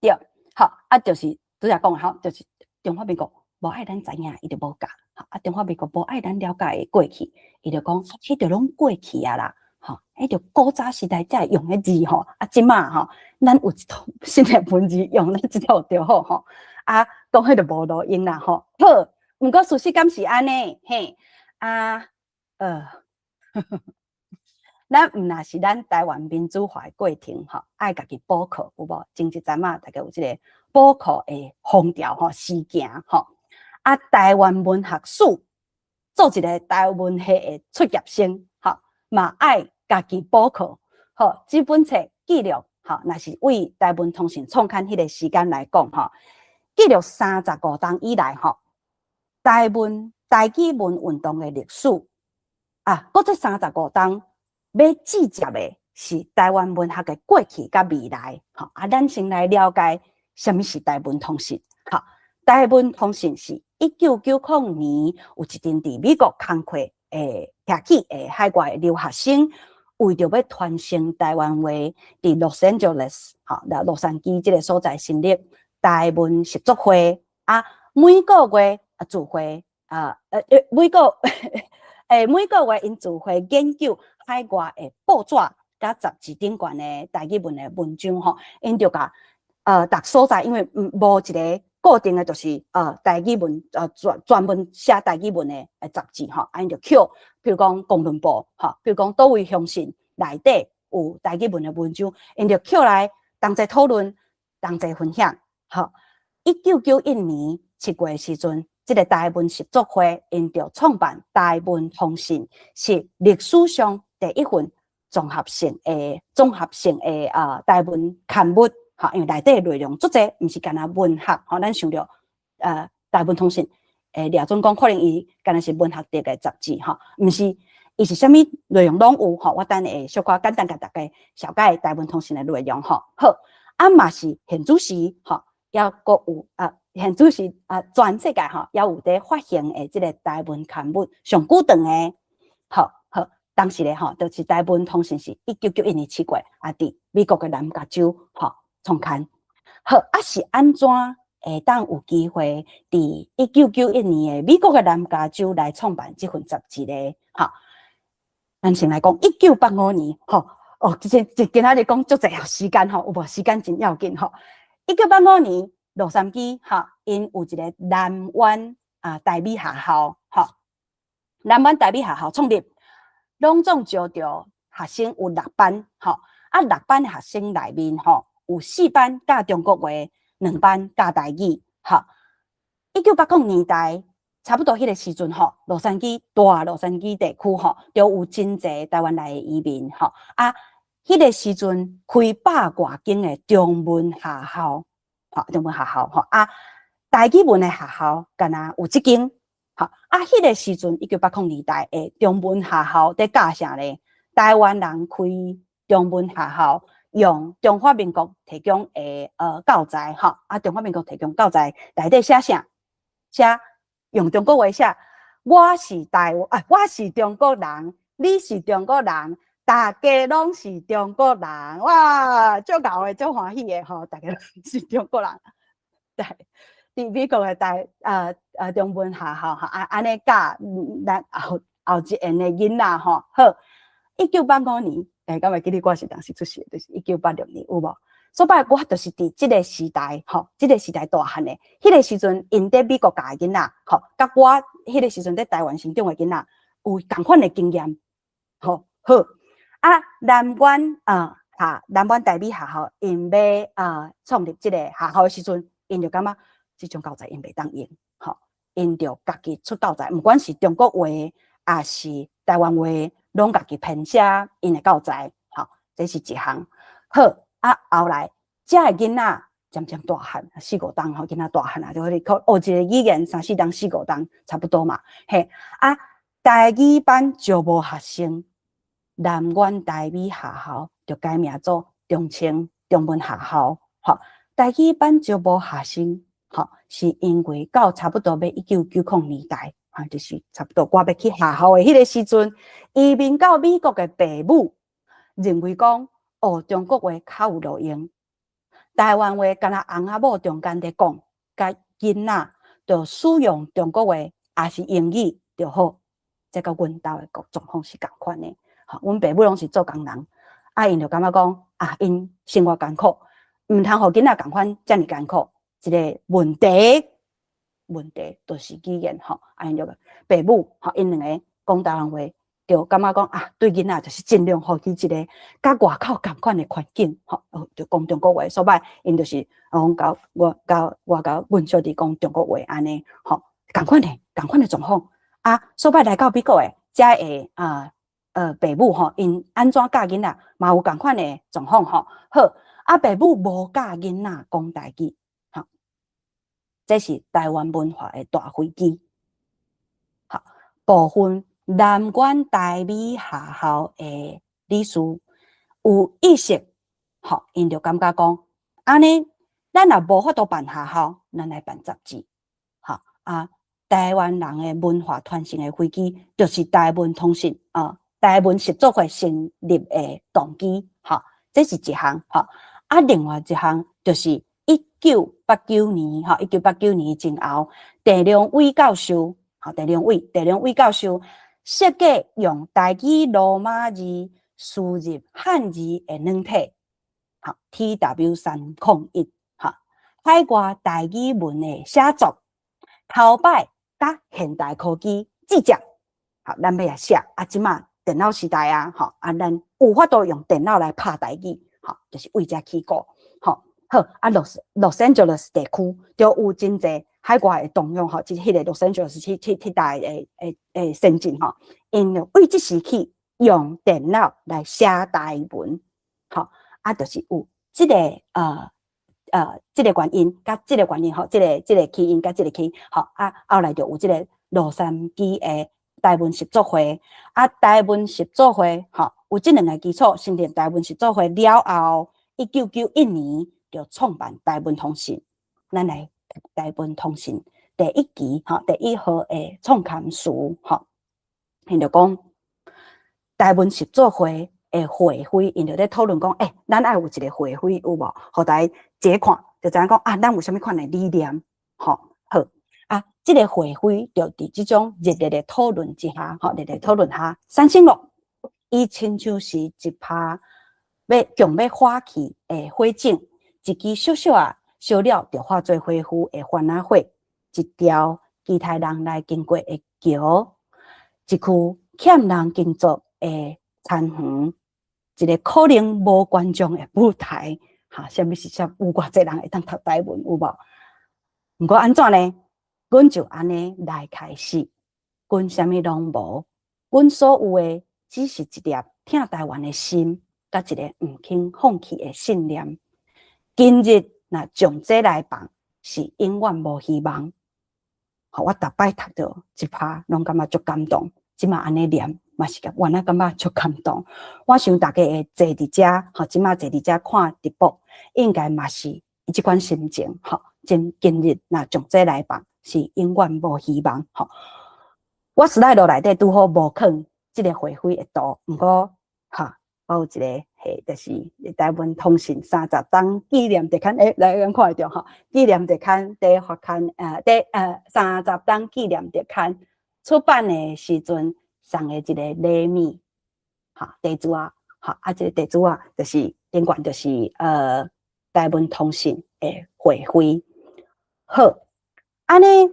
对，好啊，就是拄则讲吼，就是中华民国无爱咱知影，伊就无教。啊，中华民国无爱咱了解的过去，伊就讲，迄着拢过去啊啦，吼，迄着古早时代才会用的字吼，啊，即马吼，咱有一套新的文字用咱即套就好吼，啊，讲迄着无路用啦吼，好，毋过事实敢是安尼，嘿，咱毋若是咱台湾民主化的过程吼，爱家己补课有无？前一阵大家有即个补课的风潮吼，事件吼。啊，台湾文学史做一个台湾系的出业生，吼，嘛爱家己补课，吼，这本册记录，吼，若是为台湾通信创刊迄个时间来讲，吼，记录35冬以来，吼，台语文运动的历史，啊，搁这35冬要记录的是台湾文学的过去甲未来，吼，啊，咱先来了解什么是台湾通信，吼。台湾通信是1990年有一阵伫美国工课诶遐起诶海外的留学生，为着要传承台湾话，伫洛杉矶洛杉矶这个所在成立台湾习作会啊，每个月聚会每个月因聚会研究海外的报纸甲杂志顶悬的台语文的文章吼，因就甲逐所在因为无一个。固定的就是台语文专门写台语文的杂志吼，因就捡，比如讲公论报吼，比如讲倒位乡信内底有台语文的文章，因就捡来同齐讨论，同齐分享。吼，1991年7月时阵，这个台湾习作会因就创办台湾通信，是历史上第一份综合性的台湾刊物。好，因为内底内容足侪，毋是干那文学，吼，咱想着台湾通信，廖总讲可能伊干那是文学类嘅杂志，吼，毋是，伊是啥物内容拢有，吼，我等下小可简单甲大家小解台湾通信嘅内容，吼，好，啊嘛是现主时，吼，也阁有现主时全世界吼，也有伫发行诶，即个台湾刊物上久长诶，好。当时咧，吼，就是台湾通信是1991年7月伫美国嘅南加州，吼。创刊好啊，是安怎会当有机会伫1991年的美国的南加州来创办这份杂志咧？哈，咱先来讲1985年，吼今仔日讲足侪时间吼，有无时间真要紧吼？1985年洛杉矶哈，因有一个南湾台美学校，吼，南湾台美学校创立，拢总招着学生有6班，吼啊，6班学生内面吼。有4班教中国话，2班教台语。哈，1980年代差不多迄个时阵吼，洛杉矶地区吼，就有真侪台湾来的移民吼。啊，迄个时阵开100多间的中文学校，吼，中文学校吼啊，台语文的学校敢若有1间。吼啊，迄个时阵1980年代的中文学校在教啥咧？台湾人开中文学校。用中华民国提供的教材，吼啊！中华民国提供教材内底写啥？写用中国话写，我是我是中国人，你是中国人，大家拢是中国人，哇！足够的，足欢喜的吼！大家拢是中国人，对，伫美国的中文学校哈，安尼教咱后一end的囡仔吼，好，1985年。敢会记得我是当时出世，就是1986年，有无？所以我就是伫即个时代，吼，即个时代大汉诶。迄个时阵，因伫美国教诶囡仔，吼，甲我迄个时阵伫台湾成长诶囡仔，有同款诶经验，吼，好。啊，南湾台美学校，因要创立即个学校诶时阵，因就感觉即种教材因袂当用，吼，因就家己出教材，毋管是中国话，也是台湾话。拢家己编写因的教材，吼，这是一项。好啊，后来这个囡仔渐渐大汉，4、5冬吼，囡仔大汉啊，就可以学一个语言3、4冬、4、5冬差不多嘛。嘿啊，台语班招募学生，南湾台美学校就改名做中清中文学校，吼，台语班招募学生，是因为到差不多要1990年代，就是差不多我要去下校的迄个时阵，移民到美国的父母认为讲，中国话较有路用，台湾话敢若翁仔某中间在讲，甲囡仔就使用中国话，也是英语就好。这甲阮兜的状况是共款的。阮爸母拢是做工人，因就感觉讲因生活艰苦，毋通互囡仔共款遮尔艰苦。一个问题就是语言因就爸母因两个讲台湾话，就感觉讲对囡仔就是尽量互伊一个甲外口共款的环境，就讲中国话。所以因就是甲阮小弟讲中国话安尼，共款的状况。所以来到美国的遮的爸母因安怎教囡仔嘛有共款的状况好，爸母无教囡仔讲台语，这是台湾文化的大飞机。部分南管台美学校的理事有意识，因就感觉讲，安尼咱也无法度办学校，咱来办杂志。台湾人的文化传承的飞机，就是台湾通讯台湾协作会成立的动机。这是一项。另外一项就是1989年，1989年前后，郑良伟教授，郑良伟教授设计用台语罗马字输入汉字的软体，TW301，海外台语文的写作，头摆甲现代科技直接，咱要来写即马电脑时代咱有法度用电脑来拍台语，就是为遮起稿。Los Angeles 地区就有真侪海外的同样即迄个 Los Angeles 去大的先进因为即时起用电脑来写台文，就是有即个即个原因，甲即个原因即个起因甲即个起后来就有即个洛杉矶的台文协作会，台文协作会有即两个基础，成立台文协作会了后，1991年。就创办台文通讯，咱来台文通讯第一期第1号的创刊书因就讲台文协作会的会徽，因就咧讨论讲，咱爱有一个会徽有无？互大家坐看，就知影讲咱有啥物款的理念，这个会徽就伫即种热烈的讨论之下，产生了，伊亲像是一拍强要火起的火种。一支小小烧了就化做火符的番仔火，一条其他人来经过的桥，一区欠人工作的餐园，一个可能无观众的舞台，什么是有偌济人会当读台文有无？不过安怎呢？阮就安尼来开始，阮什么拢无，阮所有的只是一粒疼台湾的心，甲一个毋肯放弃的信念。今日若从这来办，是永远无希望。我逐摆读到一拍，拢感觉足感动。即马安尼念，嘛是原来感觉足感动。我想大家会坐伫遮，即马坐伫遮看直播，应该嘛是即款心情。今日若从这来办，是永远无希望。我slide内底拄好无放即个会徽的图，毋过我有一个。就是台湾通讯30档纪念特刊，来咱看会着纪念特刊第发刊30档纪念特刊出版的时阵送的一个礼物，地主这个地主就是顶悬就是台湾通讯的会徽。安尼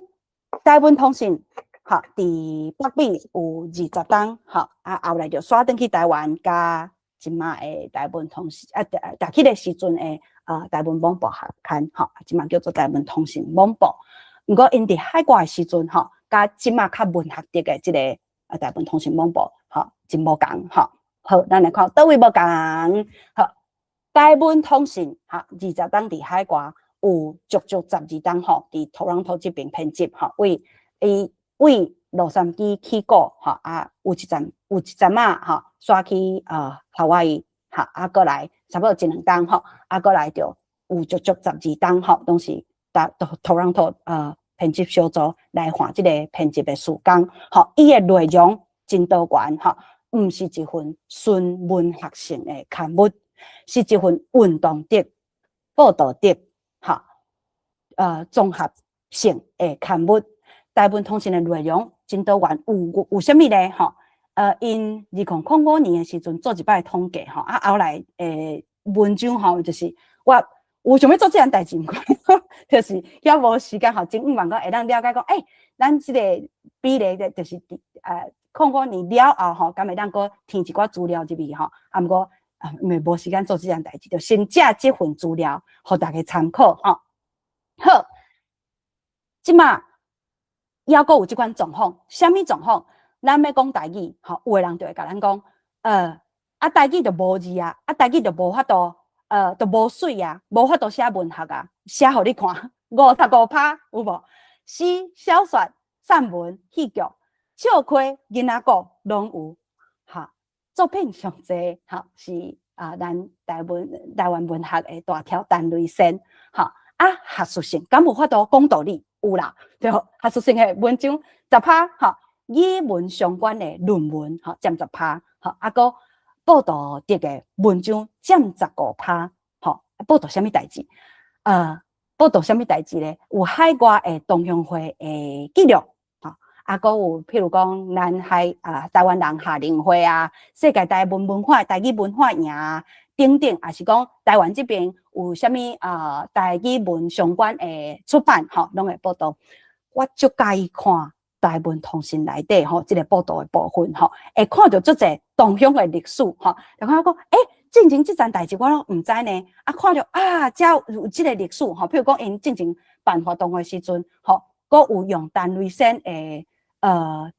台湾通讯伫北美有20档，后来就刷转去台湾加。即马的台文通讯大起个时阵的台文网报学刊即马叫做台文通讯网报。毋过因伫海外的时阵甲即马较文学的即个台文通讯网报真无共好，咱来看倒位无共台文通讯20档伫海外有足12档伫Toronto即边编辑为洛杉矶起过有一站刷去夏威夷过来差不多1-2档过来就有足12档拢是土壤土编辑小组来看这个编辑的时间，吼，伊的内容真多元，吼，唔是一份纯文学性的刊物，是一份运动的、报道的，吼，综合性的刊物。大部分通信的内容真多元，有啥物咧？吼，因2005年的时阵做一摆统计，吼，后来文章吼就是我有想要做这样代志，毋过就是遐无时间，吼，真毋万个会当了解讲，咱即个比例的，就是05年了后，吼，敢会当个添一寡资料入去，吼，毋过因为无时间做这样代志，就先借这份资料，互大家参考，吼。好，即马。还阁有即款状况，啥物状况？咱要讲台语，吼，有诶人就会甲咱讲，台语就无字啊，台语就无法度，就无水啊，无法度写文学啊，写互你看，55%有无？诗、小说、散文、戏剧、笑亏、囡仔故拢有，哈，作品上侪，哈，是咱台湾文学诶大条单类线，哈。学术性，敢有法度讲道理？有啦，对，学术性的文章10%，哈，语文相关的论文，哈，占10%，哈，个报道的文章占15%，哈，报道啥物代志？报道啥物代志咧？有海外的同乡会的记录，哈，个有譬如讲咱台湾人夏令会啊，世界台湾文化、台语文化营啊。等等，也是讲台湾这边有啥物台语文相关的出版，吼，拢会报道。我就介意看台湾通信内底，吼，这个报道的部分，吼，会看到足侪同乡的历史，吼，就看讲，进前这件代志我拢唔知呢，看到才有这个历史，吼，譬如讲因进前办活动的时阵，吼，佮有用单类线的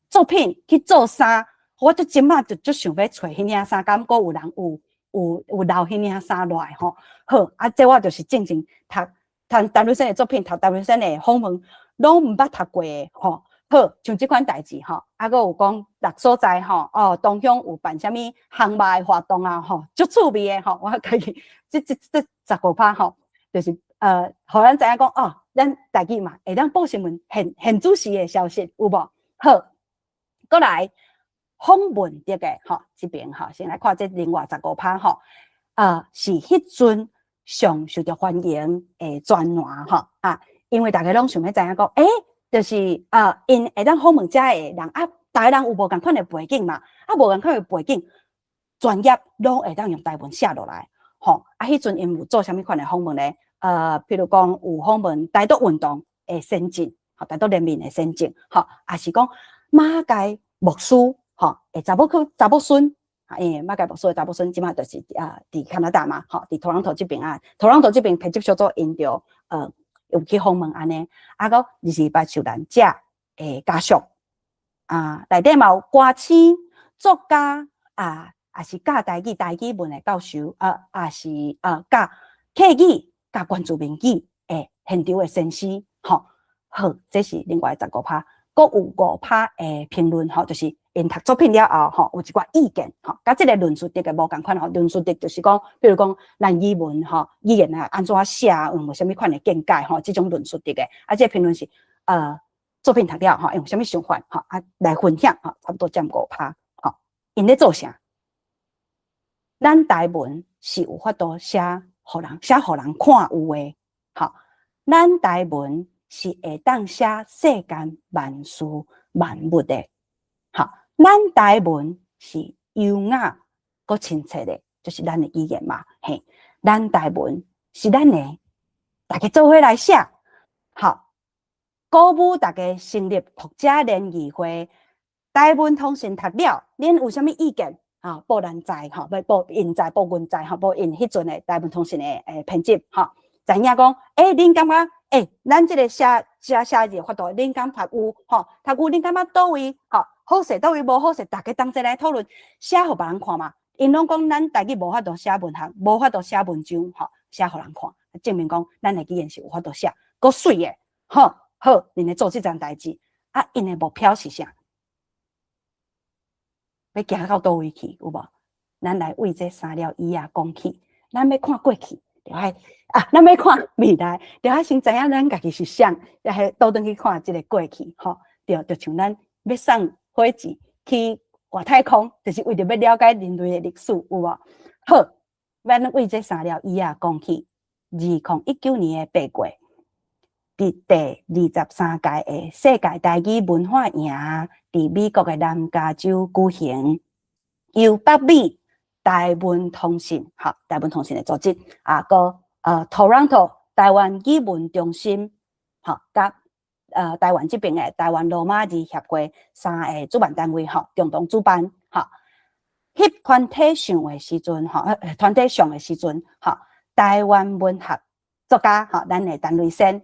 作品去做衫，我就即马就想要找迄领衫，敢佮有人有留迄领衫落来吼，好，这我就是进前读单类线的作品，读单类线的访问，拢毋捌读过的吼。好，像即款代志吼，个有讲各所在吼，同乡有办啥物航马的活动啊吼，足趣味的吼，我家己这15%吼，就是互咱知影讲咱家己嘛会当报新闻很主时的消息有无？好，过来。访问的吼，这边吼，先来看这另外15%吼，是迄阵上受到欢迎的专员吼因为大家拢想要知影讲，就是因会当访问遮的人大家人有无共款的背景嘛，无共款的背景，专业拢会当用台文写落来，吼，迄阵因有做啥物款的访问咧？譬如讲有访问台独运动的先进，吼，台独人民的先进，吼，也是讲马街牧师。吼，查某孙，马介牧师的查某孙，即马就是伫加拿大嘛，吼，伫土壤土这边土壤土这边编辑小组因着有去访问安尼，个28受难者诶家属内底嘛有歌星、作家也是教台语文的教授也是教客语、教原住民语诶现场的先师，吼，好，这是另外15%，阁有5%诶评论，吼，就是。因读作品了后，吼，有一寡意见，吼，甲即个论述的个无共款吼。论述的就是讲，比如讲咱语文吼，语言安怎写，用啥物款的见解吼，这种论述的个，这评论是作品读了吼，用啥物想法吼，来分享吼，差不多占5%，吼，因咧做啥？咱台文是有法度写互人看有诶，吼，咱台文是会当写世间万事万物的，吼。咱台文是优雅、佮亲切的，就是咱的语言嘛。嘿，咱台文是咱的，大家做伙来写。好，鼓舞大家成立读者联谊会。台文通信读了，恁有啥物意见？报咱知吼，要报因知，报阮知吼，报因迄阵的台文通信的编辑吼，知影讲，恁感觉咱这个写字法度，恁感读有吼，读有恁感觉倒位吼？好势倒位无好势，大家同齐来讨论，写互别人看嘛。因拢讲咱台语无法度写文学，无法度写文章，吼，写互人看，证明讲咱的语言是有法度写，够水的，好，恁来做这件代志，因的目标是啥？要行到倒位去，有无？咱来为这3了以讲起，咱要看过去，就爱咱要看未来，就爱先知影咱家己是啥，就系倒转去看即个过去，吼，就像咱要送火箭去外太空，就是为着要了解人类的历史，有无？好，咱为这3条以啊讲起，2019年的8月，伫第23届的世界台语文化营伫美国的南加州举行，由北美台湾通信，台湾通信的组织个Toronto 台湾语文中心，甲台湾这边的台湾罗马字协会3个主办单位，共同主办，翕团体上的时阵，团体上的时阵，台湾文学作家，咱的陈瑞生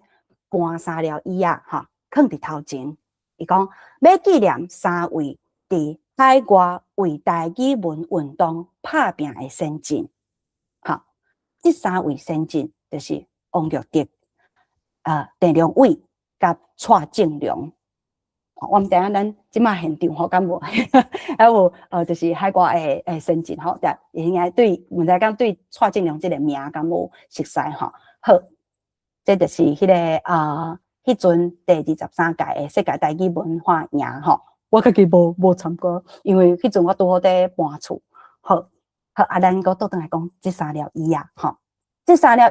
搬3条椅啊，放伫头前，伊讲要纪念3位伫海外为台语文运动拍拼的先进，这3位先进就是王玉德、郑良伟甲蔡正良。我毋知影咱即马现场敢无，还有就是海外的先进但应该对毋知讲对蔡正良这个名敢无熟悉好，这就是迄个迄阵第23届的世界台语文化营我家己无参加，因为迄阵我拄好在搬厝。好，咱搁倒转来讲这3条椅啊，这3条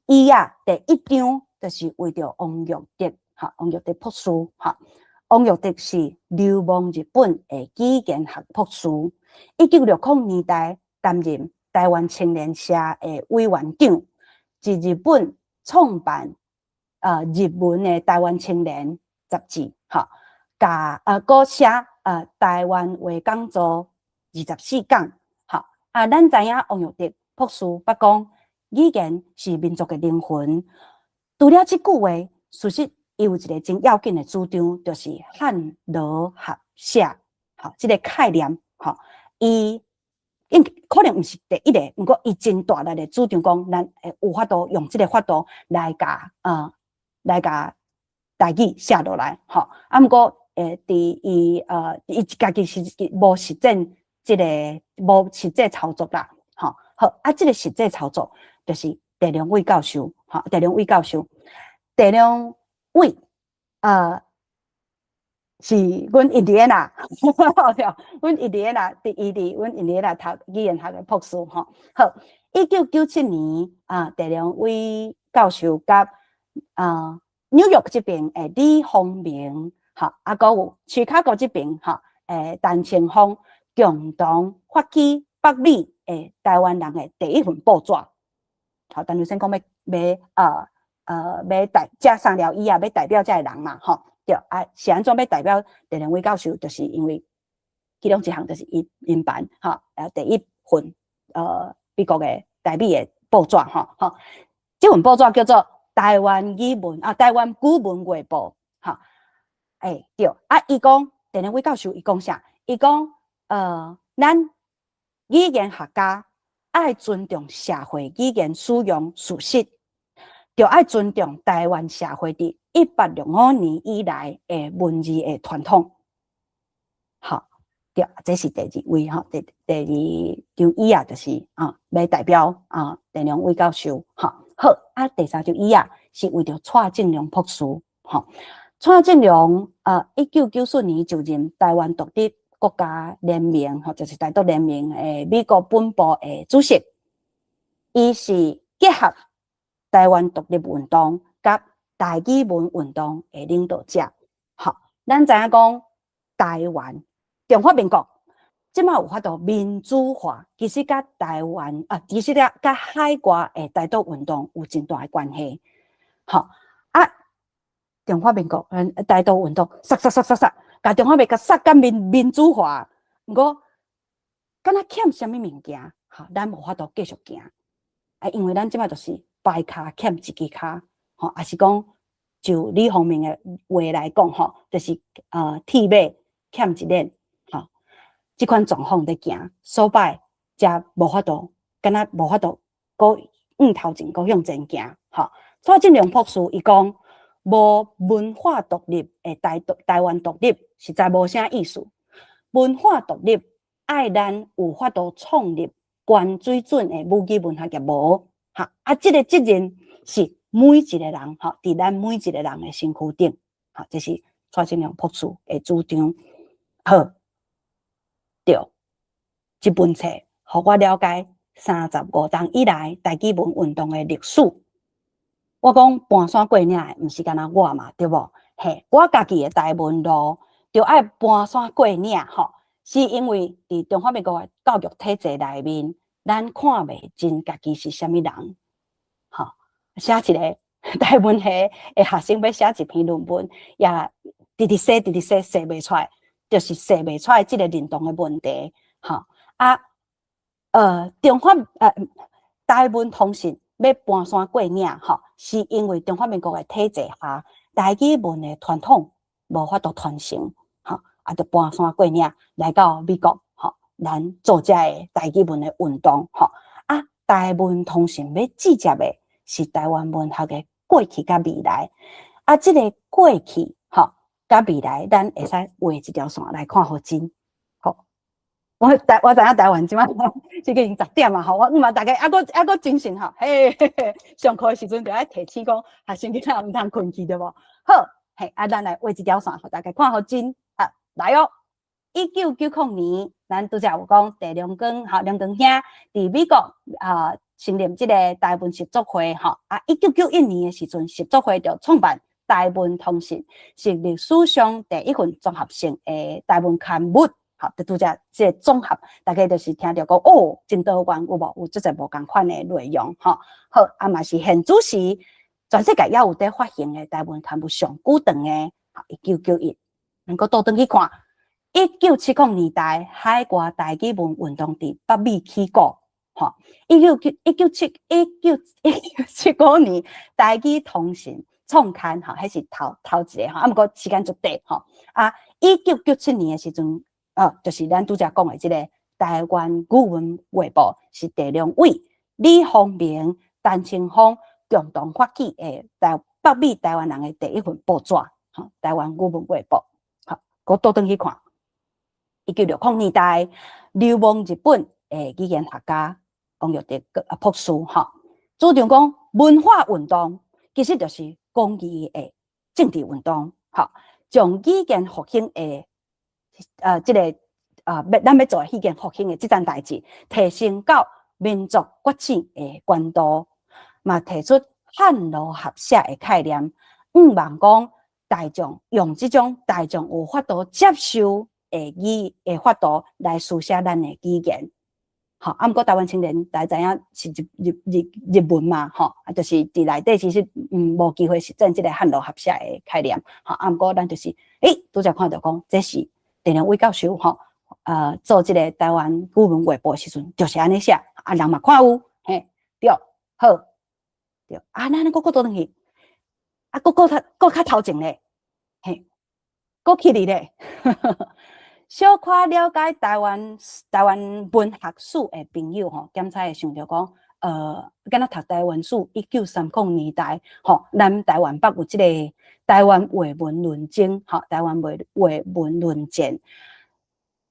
椅啊，第一张就是为着王玉德，王玉德博士，王玉德是流亡日本的语言学博士，1960年代担任台湾青年社的委员长，自日本创办日文的台湾青年杂志，搁写台湾话讲座24讲，咱知影王玉德博士捌讲，语言是民族的灵魂。除了这句话，事实伊有一个真要紧的主张，就是汉罗合写，这个概念，伊可能毋是第一个，不过伊真大力的主张讲，咱有法度用这个法度来甲台语写落来，不过伫伊家己是无实践这个无实际操作啦，好，这个实际操作就是郑良伟教授，郑良伟是阮印第安纳，阮印第安纳伫阮印第安纳读语言学的博士，好，1997年郑良伟教授甲纽约这边的李丰明，还有芝加哥这边陈清芳共同发起北美台湾人的第一份报纸。陈先生讲要这3条椅啊，要代表这个人嘛，对是安怎要代表郑良伟教授？就是因为其中一项就是因办第一份美国的台美的报纸这份报纸叫做台湾语文台湾古文月报对伊讲郑良伟教授伊讲啥？伊讲咱语言学家爱尊重社会语言使用事实，就爱尊重台湾社会伫165年以来的文字的传统。对，这是第2位第2张椅啊，就是要代表郑良伟教授好，第3张椅啊是为着蔡正良博士蔡正良1994年就任台湾独立国家联盟就是台独联盟美国本部的主席，伊是结合台湾独立运动甲台语文运动的领导者。咱知影讲台湾中华民国即马有法度民主化，其实甲台湾其实甲海外的台独运动有真大的关系。中华民国台独运动杀，甲中华民国杀甲民主化，不过敢若欠什么物件？咱无法度继续行，因为咱即马就是摆骹欠一支骹，也是讲就李丰明的话来讲，就是铁马欠一链，即款状况在行，所摆才无法度，敢若无法度，搁头前，搁向前行。蔡正良博士伊讲，无文化独立的台湾独立实在无啥意思。文化独立爱咱有法度创立高水准的母语文学业无，哈啊，这个责任是每一个人哈，伫咱每一个人的身躯顶，哈，这是蔡清良博士的主张。好，对，这本册互我了解35年以来大基本运动的历史。我讲搬山过岭的，毋是干那我嘛，对无？嘿，我家己的台湾路就爱搬山过岭吼，是因为伫中华民国的教育体制内面，咱看袂真家己是啥物人，吼，写一个台湾的学生要写一篇论文，也直写写袂出来，就是写袂出来即个认同的问题，吼啊，中华台湾通信要搬山过岭，吼，是因为中华民国的体制下，台语文的传统无法度传承，吼，啊，就搬山过岭来到美国，吼，咱做遮的台语文的运动，吼，啊，台湾通信要记接的是台湾文学的过去甲未来，啊，这个过去，吼，甲未来，咱会使画一条线来看互真，好。我知影台湾即摆即个已经10点啊，吼，我嘛大家还佫精神吼，嘿，上课的时阵就爱提醒讲，学生囡仔毋通困去对无？好，嘿，啊，咱来画一条线，互大家看互真啊，来哦。1990年，咱拄则有讲第梁光兄伫美国成立即个台湾习作会吼，啊，1991年的时阵，习作会就创办台湾通信，是历史上第一份综合性的台湾刊物。好，就拄则即个综合，大家就是听到讲哦，真多元有无？有即个无共款的内容，吼。好，啊嘛是现主是全世界也有在发行的台湾刊物上久长的，1991，能够倒转去看，1970年代海外台语文运动伫北美起股，吼，1979年台语通信创刊，吼，迄是头一个，吼，啊，毋过时间足短，吼，啊，1997年的时阵。就是咱拄则讲的即个台湾语文画报是第2位，李丰明、陈清芳共同发起的北美台湾人的第一份报纸，吼，台湾语文画报。好，我倒转去看，1960年代流亡日本的语言学家王玉德博士，吼，主张讲文化运动其实就是公益的政治运动，吼，将语言复兴的即个咱要做迄件复兴的即件代志，提升到民族觉醒的高度，嘛提出汉罗合社的概念，毋望讲大众用即种大众有法度接受的法度来书写咱的语言。好，啊，毋过台湾青年大家知影是日文嘛，吼，啊，就是伫内底其实无机会实践即个汉罗合社的概念。好，啊，毋过咱就是拄则看到讲，这是第2位教授吼，做即个台湾语文画报的时阵，就是安尼写，啊，人嘛看有，嘿，对，好，对，啊，咱佫倒转去，啊，佫较头前咧，嘿，佫去哩咧，小可了解台湾文学史的朋友吼，检查会想着讲，敢若读台湾史，1930年代，吼，咱台湾北有即个台湾话文论争，吼，台湾话文论战，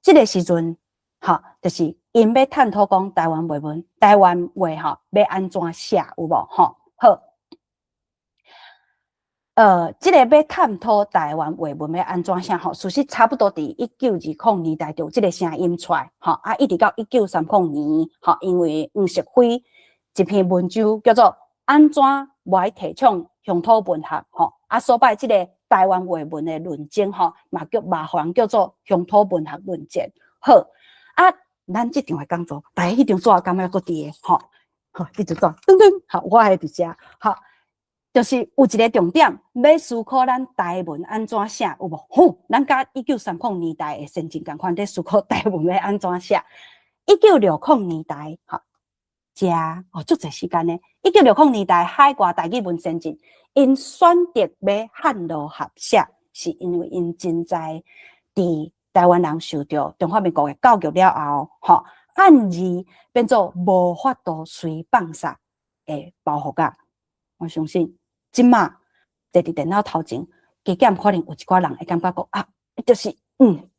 即个时阵，吼，就是因要探讨讲台湾话吼，要安怎写有无？吼，好。即个要探讨台湾话文要安怎写吼，事实差不多伫1920年代就有即个声音出来，吼啊，一直到1930年，吼，因为黄石辉一篇文章叫做《安怎来提倡乡土文学》，吼啊，所摆即个台湾话文的论争，吼，嘛叫做乡土文学论战。好啊，咱即场的讲座，大家迄张纸感觉佫伫诶，吼，好，这张纸，噔噔，好，我还伫遮，好。就是有一个重点，要思考咱台文安怎写，有无？吼，咱甲1930年代的先进共款在思考台文要安怎写。1960年代，吼，足侪时间呢。1960年代海外台语文先进，因选择要汉罗合写，是因为因真在伫台湾人受到中华民国的教育了后，吼，汉字变做无法度随放撒的包袱感。我相信。即马坐伫电脑头前，加减可能有一寡人会感觉讲啊，就是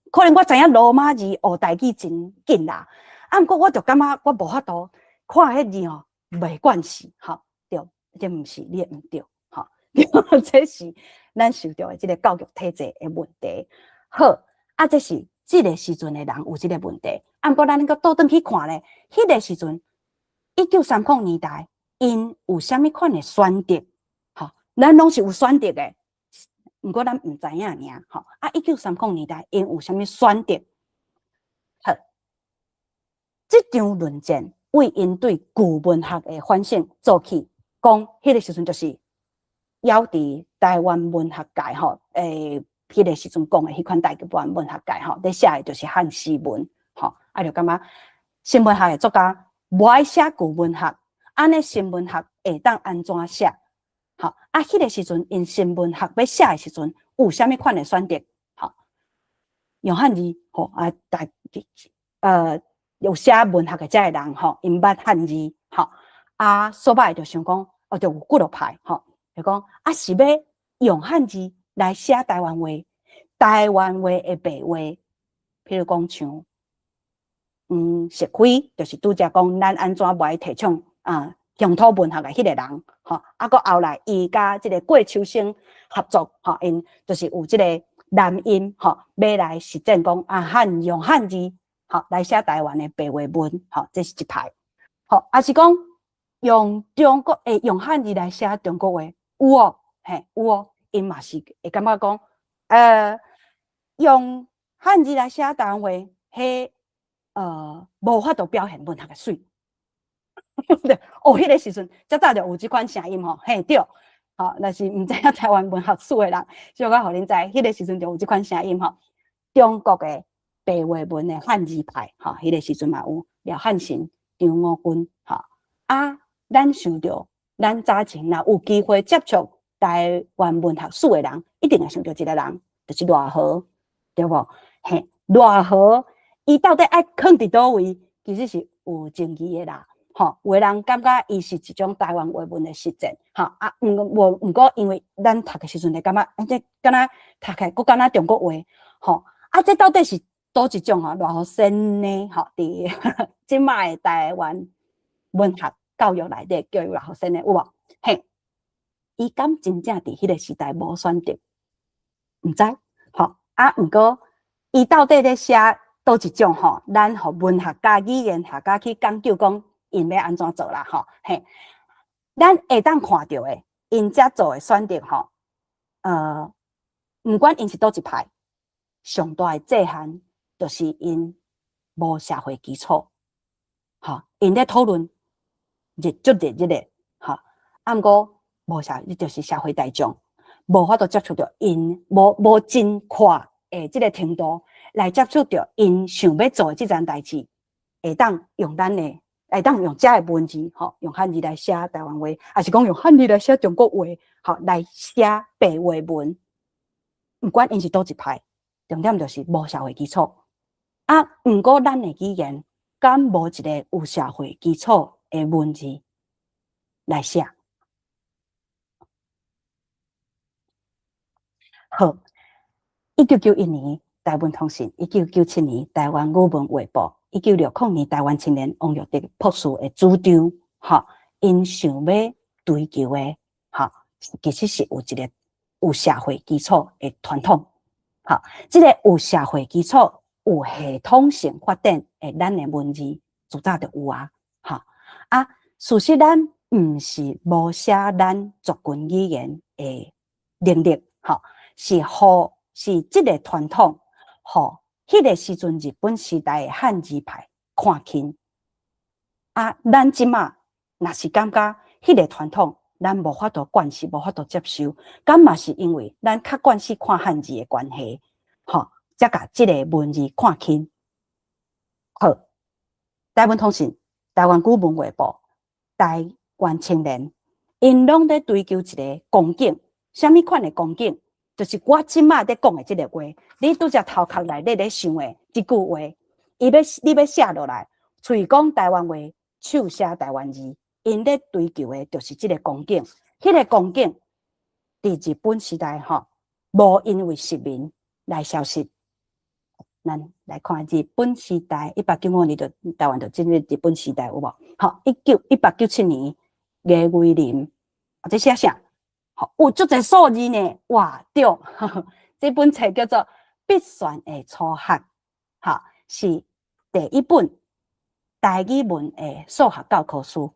可能我知影罗马字学台语真紧啦，啊，毋过我就感觉我无法度看迄字吼，袂管事，吼，对，这毋是你毋对，吼，对，这是咱受到的这个教育体制的问题。好，啊，这是这个时阵的人有这个问题。啊，不过咱个倒转去看咧，迄个时阵，1930年代，因有啥物款的选择？吼，咱拢是有选择的，不过咱毋知影尔，吼。啊，1930年代，因有啥物选择？好，这场论战为因对旧文学的反省做起，讲迄个时阵就是要伫台湾文学界吼，迄个时阵讲的迄款台湾文学界吼，咧写的就是汉诗文，吼，啊就感觉新文学的作家无爱写旧文学，安尼新文学会当安怎写？吼，啊，迄个时阵因新文学要写的时阵，有啥物款的选择？吼，用汉字，吼啊，有写文学的遮个人吼，因捌汉字，吼啊，所捌就想讲，哦，就有几落派，吼，就讲啊，是要用汉字来写台湾话，台湾话的白话，譬如讲像，石灰，就是拄则讲咱安怎无爱提倡乡土文学的迄个人，吼，啊，搁后来伊甲即个郭秋生合作，吼，因就是有即个南音，吼，要来实践讲用汉字。好，来写台湾的白话文，好，这是一派。好，也是讲用中国用汉字来写中国话，有哦，嘿，有哦，因嘛是会感觉讲，用汉字来写台湾话，迄无法度表现文学的水。哦，迄个时阵，较早就有即款声音吼，嘿，对，好，但是毋知影台湾文学史的人，就我互恁知，迄个时阵就有即款声音吼，中国的。白话文的汉字派，吼，迄个时阵嘛有廖汉成、张五军，吼啊，咱想到咱早前若有机会接触台湾文学史的人，一定会想到一个人，就是赖和，对无？嘿，赖和，伊到底爱囥伫倒位？其实是有争议的啦，吼，有的人感觉伊是一种台湾话文的实践，吼啊，毋过因为咱读的时阵，会感觉，这敢若读起来，佫敢若中国话，吼啊，这到底是？倒一种偌好新呢？吼，伫即卖的台湾文学教育内底叫伊偌好新呢？有无？嘿，伊敢真正伫迄个时代无选择，毋知？吼啊，毋过伊到底咧写倒一种吼？咱互文学家、语言学家去研究讲，因要安怎做啦？吼，嘿，咱会当看到诶，因遮做诶选择吼，毋管因是倒一派，上大诶界限。就是因无社会基础，吼，因咧讨论热烈，吼，啊，毋过无就是社会大众无法度接触到因，无真快诶，即个程度来接触到因想要做诶即件代志，会当用咱诶，会当用遮诶文字，吼，用汉字来写台湾话，还是讲用汉字来写中国话，吼，来写白话文，毋管因是倒一派，重点就是无社会基础。啊，毋过咱的语言敢无一个有社会基础的文字来写？好，1991年台湾通信，1997年台湾语文画报，1960年台湾青年王玉德博士的主张，哈，因想要追求的，哈，其实是有一个有社会基础的传统，哈，这个有社会基础。有系统性发展诶，咱诶文字自早就有啊，哈啊，事实咱毋是无写咱族群语言诶能力，哈，是即个传统，吼，迄个时阵日本时代诶汉字派看轻，啊，咱即马若是感觉迄个传统，咱无法度惯习，无法度接受，咁嘛是因为咱较惯习看汉字诶关系，吼。才甲即个文字看轻。好，台湾通信、台湾古文画报、台湾青年，因拢在追求一个光景。什么款的光景？就是我即马在讲的即个话，你拄则头壳内底咧想的即句话，你要写落来，喙讲台湾话，手写台湾字，因咧追求的就是即个光景。迄个光景，伫日本时代吼，无因为殖民来消失。咱来看日本时代，1895年就台湾就进入日本时代，有无？好，1897年叶伟林，这写啥？好，有足侪数字呢，哇，对，这本册叫做《必选的初学》，好，是第一本台语文的数学教科书，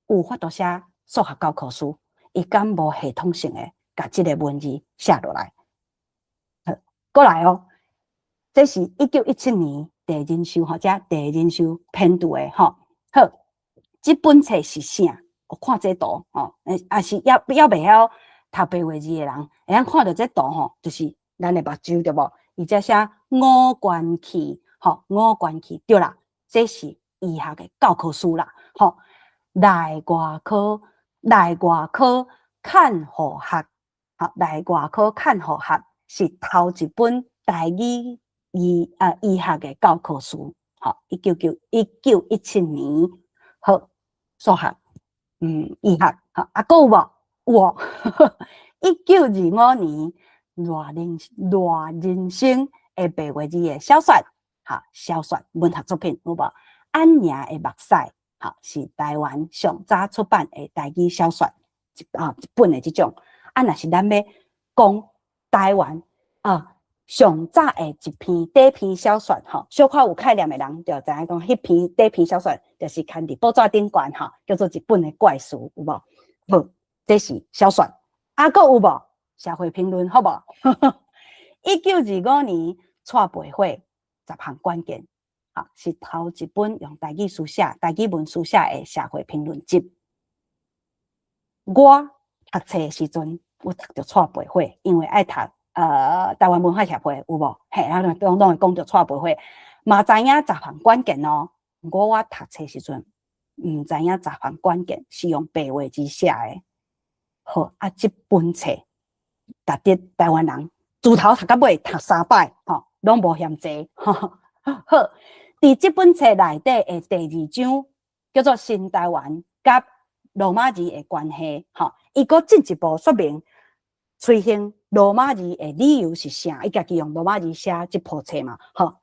有法度写数学教科书，伊敢无系统性的把这个文字写落来。过来哦，这是1917年第二人修或者第二人修编读的吼。好，这本册是啥？我看这图吼，也是要袂晓读白话字的人，会当看到这图吼，就是咱的目睭对无？伊这写五官器，吼，五官器对啦，这是医学的教科书啦，吼，内外科看护学，好，内外科看护学是头一本台语医学的教科书，好，1917年，好，数学。医学，好，还有无？有，1925年赖人生的白话字的小说，好，小说文学作品有无？安娘的目屎，好，是台湾上早出版的台语小说，一本的这种。若是咱要讲台湾上早的一篇第一篇小说，吼，小可有概念的人就知影讲，迄篇第一篇小说就是刊伫报纸顶悬，吼，叫做《日本的怪事》，有无？好，这是小说。搁有无？社会评论，好无？1925年蔡培火10项关键，啊，是头一本用台语书写、台语文书写的社会评论集。我读册的时阵，我读着蔡培火，因为爱读。台湾文化协会有无？嘿，拢会讲到蔡培火，嘛知影10项关键哦。我读册时阵，唔知影10项关键是用白话字写的。好，这本册，大家台湾人自头读到尾读3摆，吼，拢无嫌济。好，伫这本册内底的第2章叫做新台湾甲罗马字的关系，吼，伊佫进一步说明。推行罗马字的理由是啥？伊家己用罗马字写这部册嘛，吼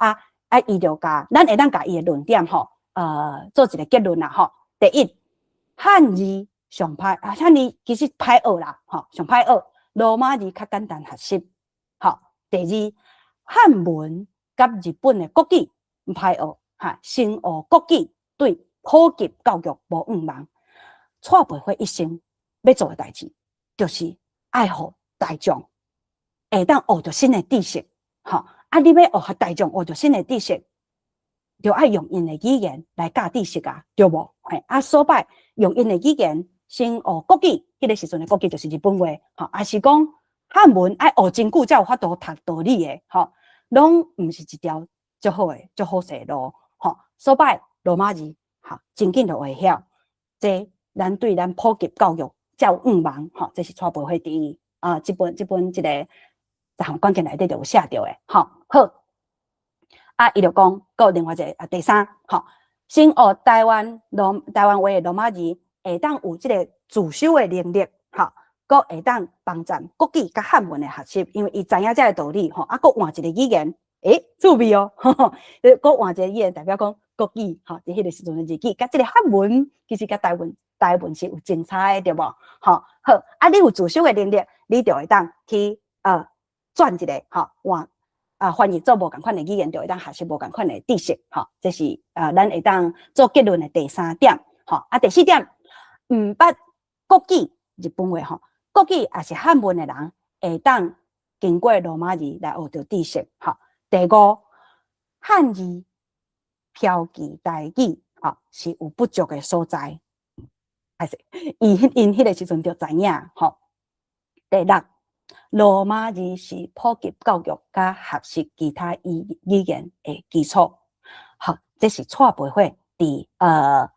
伊就甲咱会当甲伊的论点吼，做一个结论啦，吼。第一，汉字上歹，汉字其实歹学啦，吼，上歹学。罗马字较简单学习，吼。第二，汉文甲日本的国语唔歹学，哈，先学国语对普及教育无毋忙。蔡培火一生要做的代志，就是爱护。大众会当学着新的知识，吼！你要学大众学着新的知识，就爱用因的语言来教知识啊，对无？嘿，所摆用因的语言先学国语，迄个时阵的国语就是日本话，吼，还是讲汉文爱学真久才有法度读道理的，吼，拢毋是一条足好的、足好势路，吼。所摆罗马字，吼，真紧就会晓，这咱对咱普及教育才有毋忙，吼，这是蔡培火第一。这本这个10项关键内底就有写着的，好，伊就讲，有另外一个第三，先学台湾话的罗马字，会当有这个自修的能力，佫会当帮助国语甲汉文的学习，因为伊知影这个道理，佫换一个语言，趣味哦，佫换一个语言代表讲国语，伫迄个时阵的日语，甲这个汉文其实甲台文是有真差的，对无？好，你有自修的能力，你就会当去转一个换翻译做无共款的语言，就会当学习无共款的知识。这是咱会当做结论的第3点。第4点，毋捌国语日本话国语也是汉文的人会当经过罗马字来学着知识。第5，汉字标记台语是有不足的所在。还是因迄个时阵就知影，第6，罗马字是普及教育甲学习其他语言的基础。好，这是蔡培火第10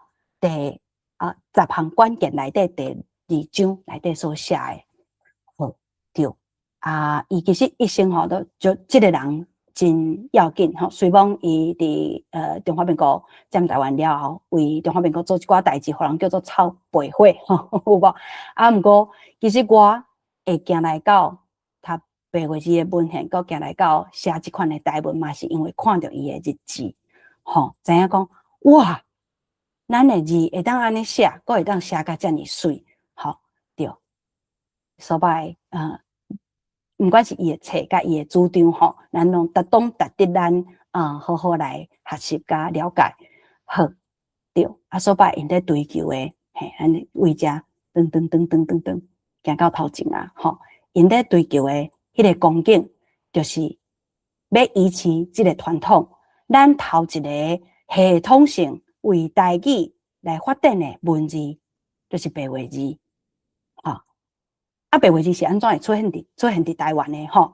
项关键内底第2章内底所写的。好，对伊其实一生就这个人。真要紧虽讲伊伫中华民国占台湾了后，为中华民国做一寡代志，互人叫做臭培火有无？毋过其实我会行来到读白话字的文献，搁行来到写即款的台文嘛，是因为看到伊的日志，吼，知影讲哇，咱的字会当安尼写，搁会当写甲遮尔水，吼，对，所摆毋管是伊的册甲伊的主张吼，咱拢懂值得咱好好来学习甲了解，好，对，所摆因咧追求的，嘿，安尼为遮噔，行到头前啊，吼，因咧追求的迄个光景，就是要维持即个传统，咱头一个系统性为台语来发展的文字，就是白话字，吼。白话字是安怎会出现伫台湾的吼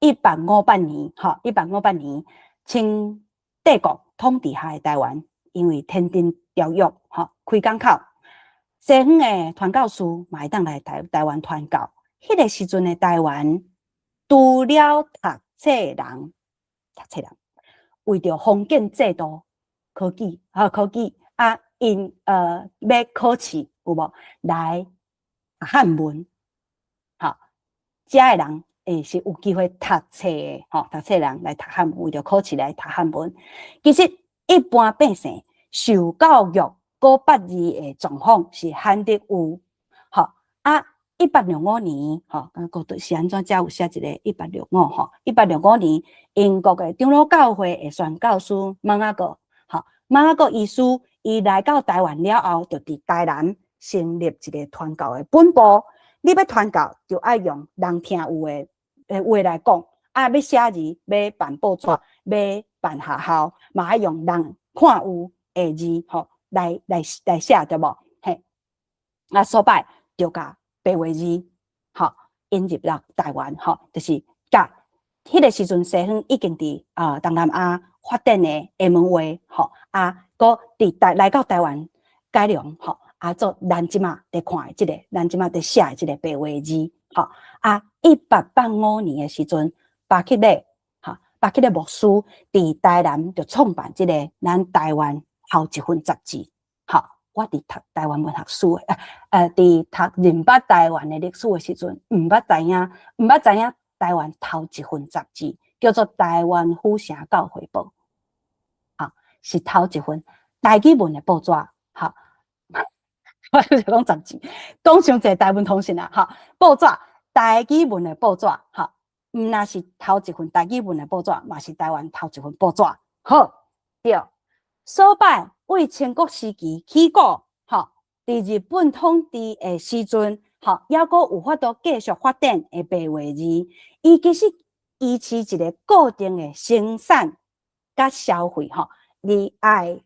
？1858年，吼，1858年，清帝国统治下的台湾，因为天津条约，吼，开港口，西方的传教士嘛会当来台湾传教。迄个时阵的台湾，除了读册人，为着封建制度，科举因要考试有无来汉文，吼，遮的人是有机会读册的，吼，读册人来读汉文，为着考试来读汉文。其实一般百姓受教育古八字的状况是罕得有，吼1865年，吼，是安怎才有写一个1865，吼，1865年英国的长老教会的宣教师马雅各，吼，马雅各医师伊来到台湾了后，就伫台南成立一个传教的本部。你要传教，就爱用人听有的话来讲，要写字，要办报纸，要办学校，嘛爱用人看有的字，吼，来写，对无？嘿，所摆就甲白话字，吼，引入到台湾，吼，就是甲迄个时阵西方已经伫东南亚发展的厦门话，吼，搁伫来到台湾改良，吼，做咱即马伫看的即个，咱即马伫写的即个白话字，吼，1885年的时阵，巴克勒牧师伫台南就创办即个咱台湾后一份杂志，吼。我伫读台湾文学史的，伫读认捌台湾的历史的时阵，毋捌知影台湾头一份杂志叫做《台湾府城教会报》，是头一份台语文的报纸，哈，我就是讲杂志，讲伤济台湾通信啦，哈，报纸台语文的报纸，哈，若是头一份台语文的报纸，嘛是台湾头一份报纸，好，对，所摆。为清国时期起故，吼，伫日本统治的时阵，吼，抑阁有法度继续发展的白话字，伊其实维持一个固定的生产甲消费，吼，你爱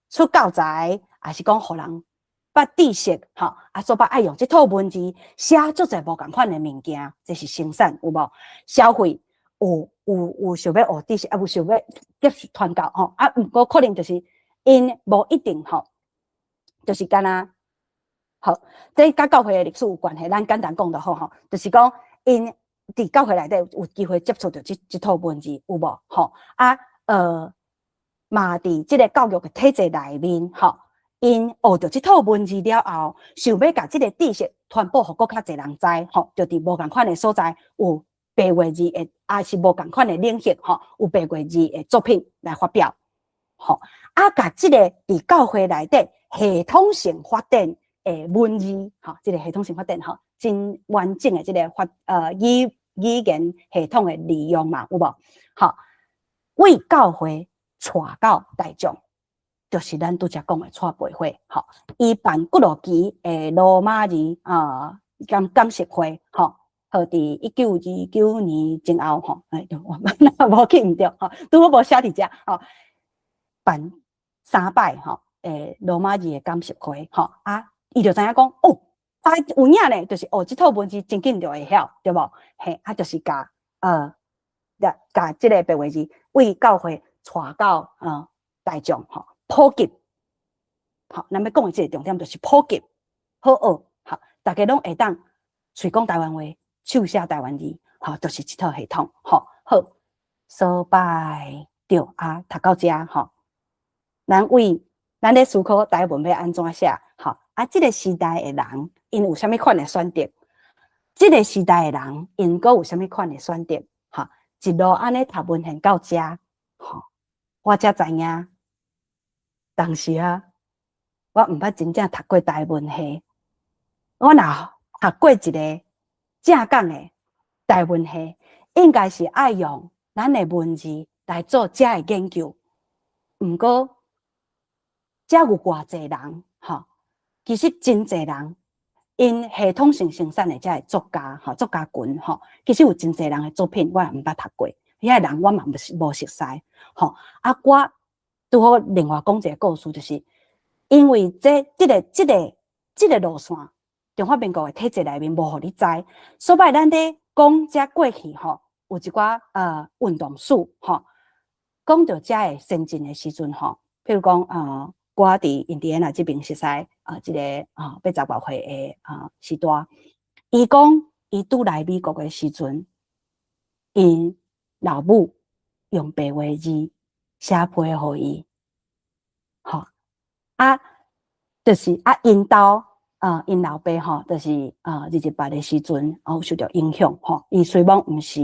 出教材，还是讲互人捌知识，吼，所摆爱用这套文字写足侪无共款的物件，这是生产有无？消费有想要学知识，有想要接受传教，吼，毋过可能就是。因无一定吼，就是干那好，这甲教会的历史有关系。咱简单讲就好吼，就是讲因伫教会内底有机会接触到这套文字有无吼？嘛伫即个教育的体制内面吼，因学到这套文字了后，想要甲即个知识传播互更较侪人知吼，就伫无共款的所在有白话字的，也是无共款的领域吼，有白话字的作品来发表吼。甲即个伫教会内底系统性发展诶文字，吼，即个系统性发展吼，真完整诶即个语言系统诶利用嘛，有无？吼，为教会带到大众，就是咱拄则讲诶带培会，吼，伊办骨罗旗诶罗马字感谢会，吼，好伫1929年前后，吼，我无记毋对，吼，拄好无写伫遮，吼，办。3摆吼，罗马字的感谢会吼，伊就知影讲哦，有影咧，就是这套文字真紧就会晓，对无？嘿，就是甲即个白话字为教会带到大众吼，普及，好，咱要讲的这个重点就是普及，好学，好，大家拢会当嘴讲台湾话，手写台湾字，好，就是这套系统，好，所摆对读到遮吼。咱咧思考台文要安怎写，吼，即个时代的人，因有啥物款的选择？这个时代的人，因阁有啥物款的选择？哈，一路安尼读文献到遮，吼，我才知影，当时啊，我毋捌真正读过台文系，我若读过一个正港的台文系，应该是爱用咱的文字来做遮的研究。毋过，遮有偌济人，吼，其实真济人。因系统性生产的遮个作家，吼作家群，吼，其实有真侪人的作品，我也毋捌读过，遐个人我嘛无熟悉，吼。啊，我拄好另外讲一个故事，就是因为这个路线，中华民国的体制内面无互你知，所以咱咧讲遮过去，吼，有一寡运动史，吼，讲到遮个先进的时阵，吼，譬如讲我伫印第安纳这边熟悉即个80外岁的时代，伊讲伊拄来美国的时阵，因老母用白话字写批互伊，吼就是因兜因老爸吼，就是日本的时阵受到影响吼，伊虽然毋是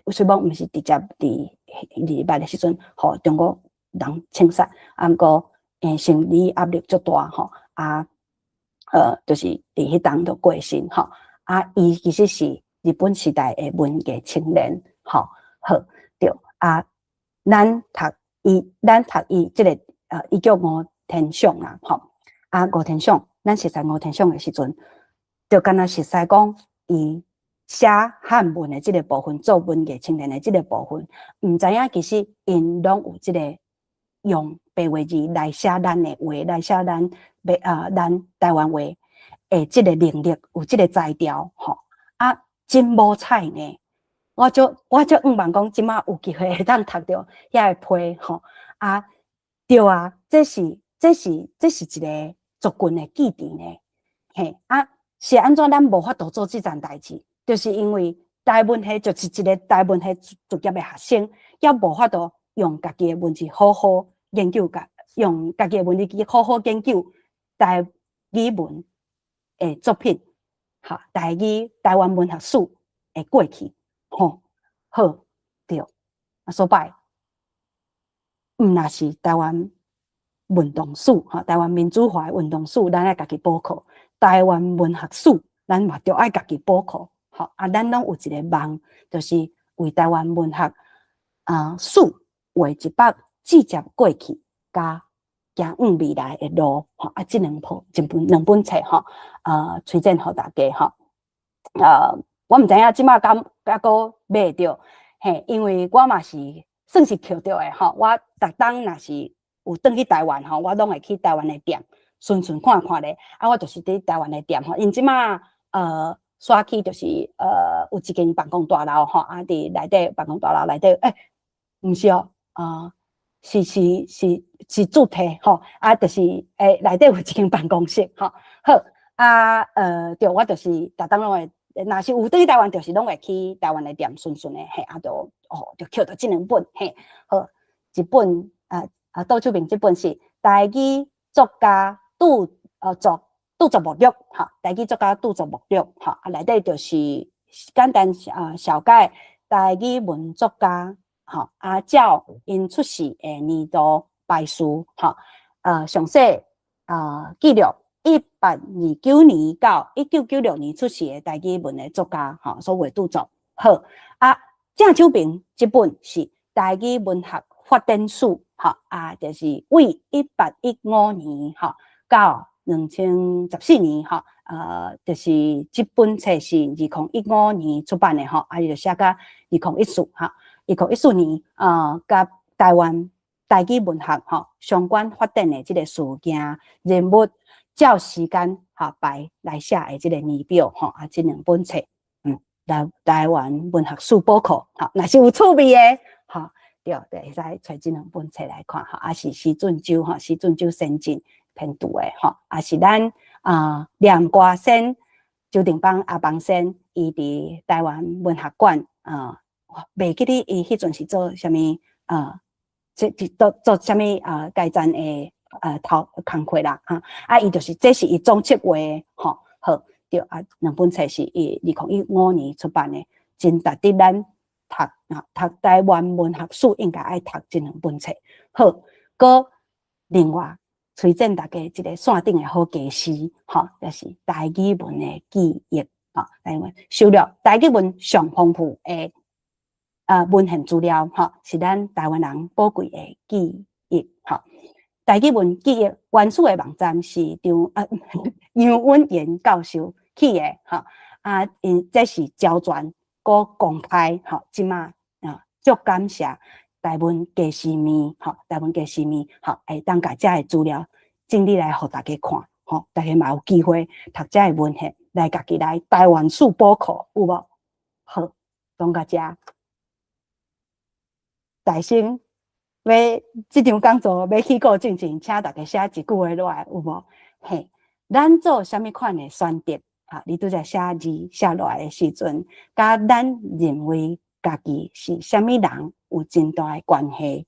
虽然毋是直接伫日本的时阵，互中国人清杀，毋过心理压力足大吼，就是伫迄当就过身吼，伊其实是日本时代的文艺青年吼，好对咱读伊即个伊叫吴天祥啦吼，吴天祥，咱熟悉吴天祥的时阵，就敢若熟悉讲伊写汉文的即个部分，做文艺青年的即个部分，毋知影其实因拢有即个用白话字来写咱的话，来写咱台湾话的即个能力，有即个才调吼，真无彩呢。我就毋茫讲，即马有机会会当读到遐个批吼，对啊，这是一个族群的记忆呢，嘿是安怎咱无法度做即件代志？就是因为台文系就是一个台文系专业的学生，也无法度用家己的文字好好研究，用家己的文字去好好研究台语文的作品，台湾文学史的过去，吼，好对，所以若是台湾运动史，台湾民主化的运动史，咱爱家己补课；台湾文学史，咱嘛着爱家己补课。咱拢有一个梦，就是为台湾文学史画一笔直接过去，加行往未来的路。这两本册推荐给大家吼。我毋知影即马敢个买着，嘿，因为我嘛是算是捡着的吼。我逐当若是有转去台湾吼，我拢会去台湾的店，顺看看咧。我就是伫台湾的店吼，因即马刷起就是有一间办公大楼吼，伫内底办公大楼内底，毋是哦，是主题吼，就是内底有一间办公室吼，好对，我就是逐当拢会，若是有对台湾，就是拢会去台湾的店顺的嘿，就捡到这两本嘿，好，一本倒手边这本是台语作家著作目录哈，台语作家著作目录哈，内底就是简单小解台语文作家哈，照因出世的年度排序哈，详细记录1829年到1996年出世的台语文的作家哈，所画著作好正手边这本是台语文学发展史哈，就是为1815年哈到2014年哈，就是这本册是2015年出版的哈，就写到2014哈，2014年甲台湾台语文学哈相关发展的这个事件人物，照时间排来写的这个年表哈，这两本册台湾文学史补课哈，若是有趣味的哈，对，会使找这两本册来看哈，是施俊洲哈，施俊洲先进编著的吼，是咱念歌先周定邦阿邦先，伊伫台湾文学馆袂记得伊迄阵是做啥物做啥物改赞的工课啦伊就是这是伊总结话吼，好对啊，两本册是2015年出版的，真值得咱读台湾文学史应该爱读这两本册。好，搁另外推荐大家一个线顶的好家诗，就是台语文的记忆，台湾收录台语文上丰富的文献资料，是咱台湾人宝贵的记忆，台语文记忆原始的网站是杨文炎教授起的，这是交传搁公开，即马足感谢台湾家诗面，台湾家诗面，会当甲遮的资料整理来互大家看，大家嘛有机会读遮的文献，来家己来台湾史补课，有无？好，讲到遮，大生。这场讲座要起过进前，请大家写一句话落来，有无？嘿，咱做啥物款的选择？你拄则写字写落来的时阵，甲咱认为家己是啥物人有真大的关系。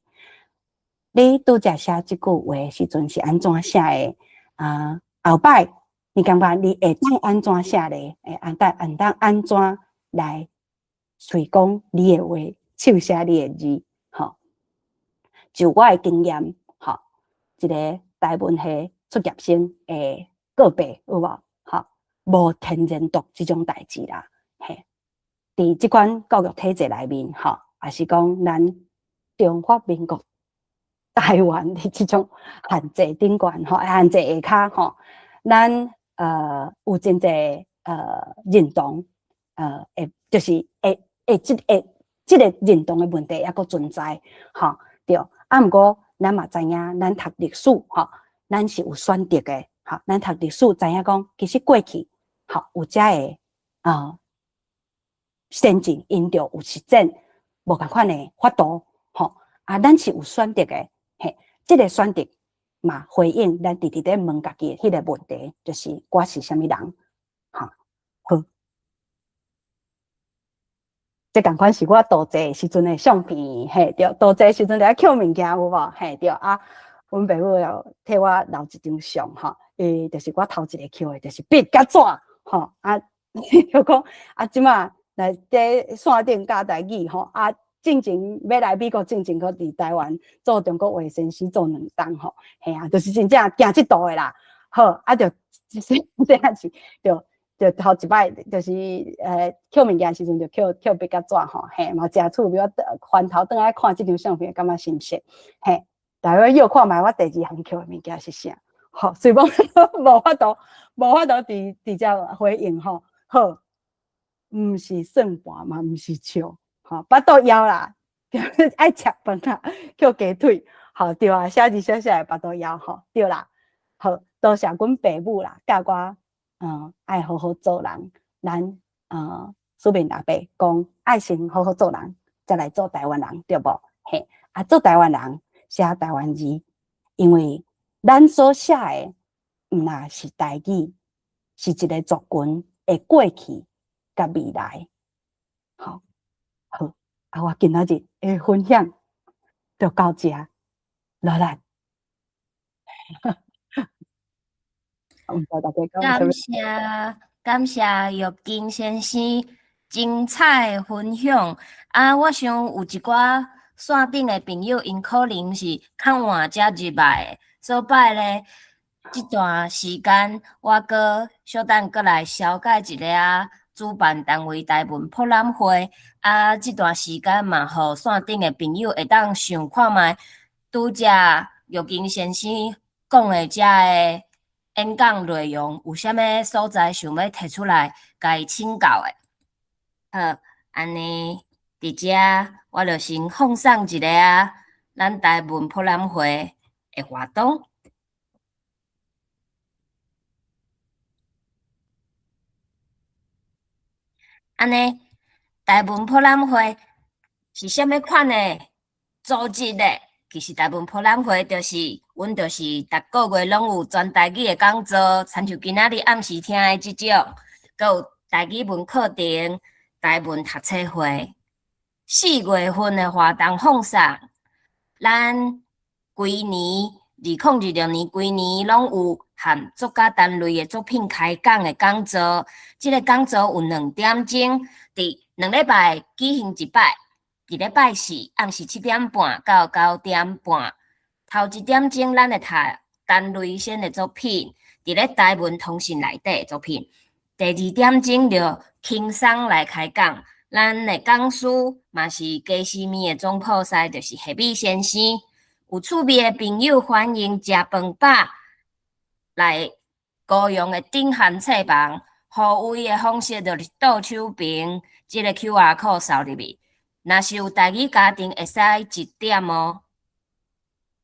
你拄则写即句话的时阵是安怎写的？后摆你感觉你会当安怎写咧？会当安怎来随讲你的话，手写你的字？就我的经验，一个台文系出业生的个别有无？无天然读这种代志啦。伫即款教育体制内面，也是讲咱中华民国台湾的这种限制顶悬，限制下骹，咱有真侪认同，就是即个认同的问题还佫存在，对。毋过咱嘛知影，咱读历史，咱是有选择的，咱读历史知影讲，其实过去，有遮的先进，因着有实践无共款的法度，咱是有选择的，即个选择嘛回应咱直直咧问家己迄个问题，就是我是啥物人，好。这共款是我倒债时阵的相片，对，倒债时阵在捡物件有无？对啊，阮爸母又替我留一张相，就是我头一个捡的，就是笔甲纸，就讲即马来在线顶教台语，进前要来美国进前，搁伫台湾做中国话先生做2档，就是真正行即道的啦。好，就是这样子，就头一摆就是捡物件时阵就捡笔甲纸嘛真趣味。我翻头转来看即张相片，感觉新鲜。大约又看卖我第2项捡的物件是啥？虽然无法度伫遮回应好，毋是算盘嘛，毋是笑，巴肚枵啦，爱食饭啦，捡鸡腿，对啊，写字写的巴肚枵，对啦，好，多谢阮爸母啦，教我。爱好好做人，咱苏明阿伯讲，爱先好好做人，再来做台湾人，对无？做台湾人写台湾字，因为咱所写的毋那是台语，是一个族群的过去甲未来。好，我今仔日的分享就到这，落来。感谢玉金先生精彩分享。我想有一寡线顶的朋友，因可能是较晚才入来的，所摆咧，这段时间我搁小等搁来小解一下主办单位台文博览会。这段时间嘛，互线顶的朋友会当想看卖，拄则玉金先生讲的遮的演讲内容有啥物所在想要提出来，甲伊请教的？好，安尼伫遮我就先放送一个咱台文博览会的活动。安尼，台文博览会是啥物款的组织咧？其实台文博览会阮就是逐个月拢有全台语的讲座，亲像今仔日暗时听的即种，佮有台语文课程、台文读册会。4月份的活动放送，咱规年2026年规年拢有和作家单位的作品开讲的讲座。这个讲座有2点钟，伫2礼拜举行一摆。伫礼拜4暗时7点半到9点半，头1点钟咱会读单位先的作品，伫咧台文通信内底的作品。第2点钟就轻松来开讲，咱的讲师嘛是家私面的总铺师，就是夏美先生。有趣味的朋友欢迎食饭饱来高雄的顶汉册房，付费的方式就是倒手边即个 QR code 扫入去。若是有台语家庭，会使1点哦。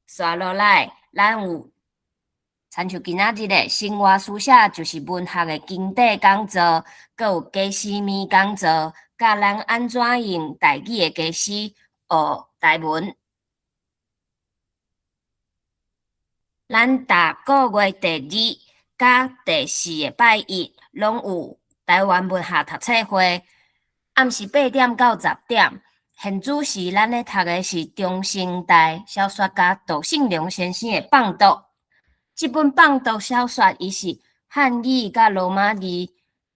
刷落来，咱有参像今仔日的生活书写，就是文学的经典讲座，佮有家私面讲座，教咱安怎用台语的家私学台文。咱逐个月第2甲第4个拜一，拢有台湾文学读册会，暗时8点到10点。现主是咱咧读的是中生代小说家杜胜良先生的《放毒》。这本《放毒》小说，伊是汉语甲罗马字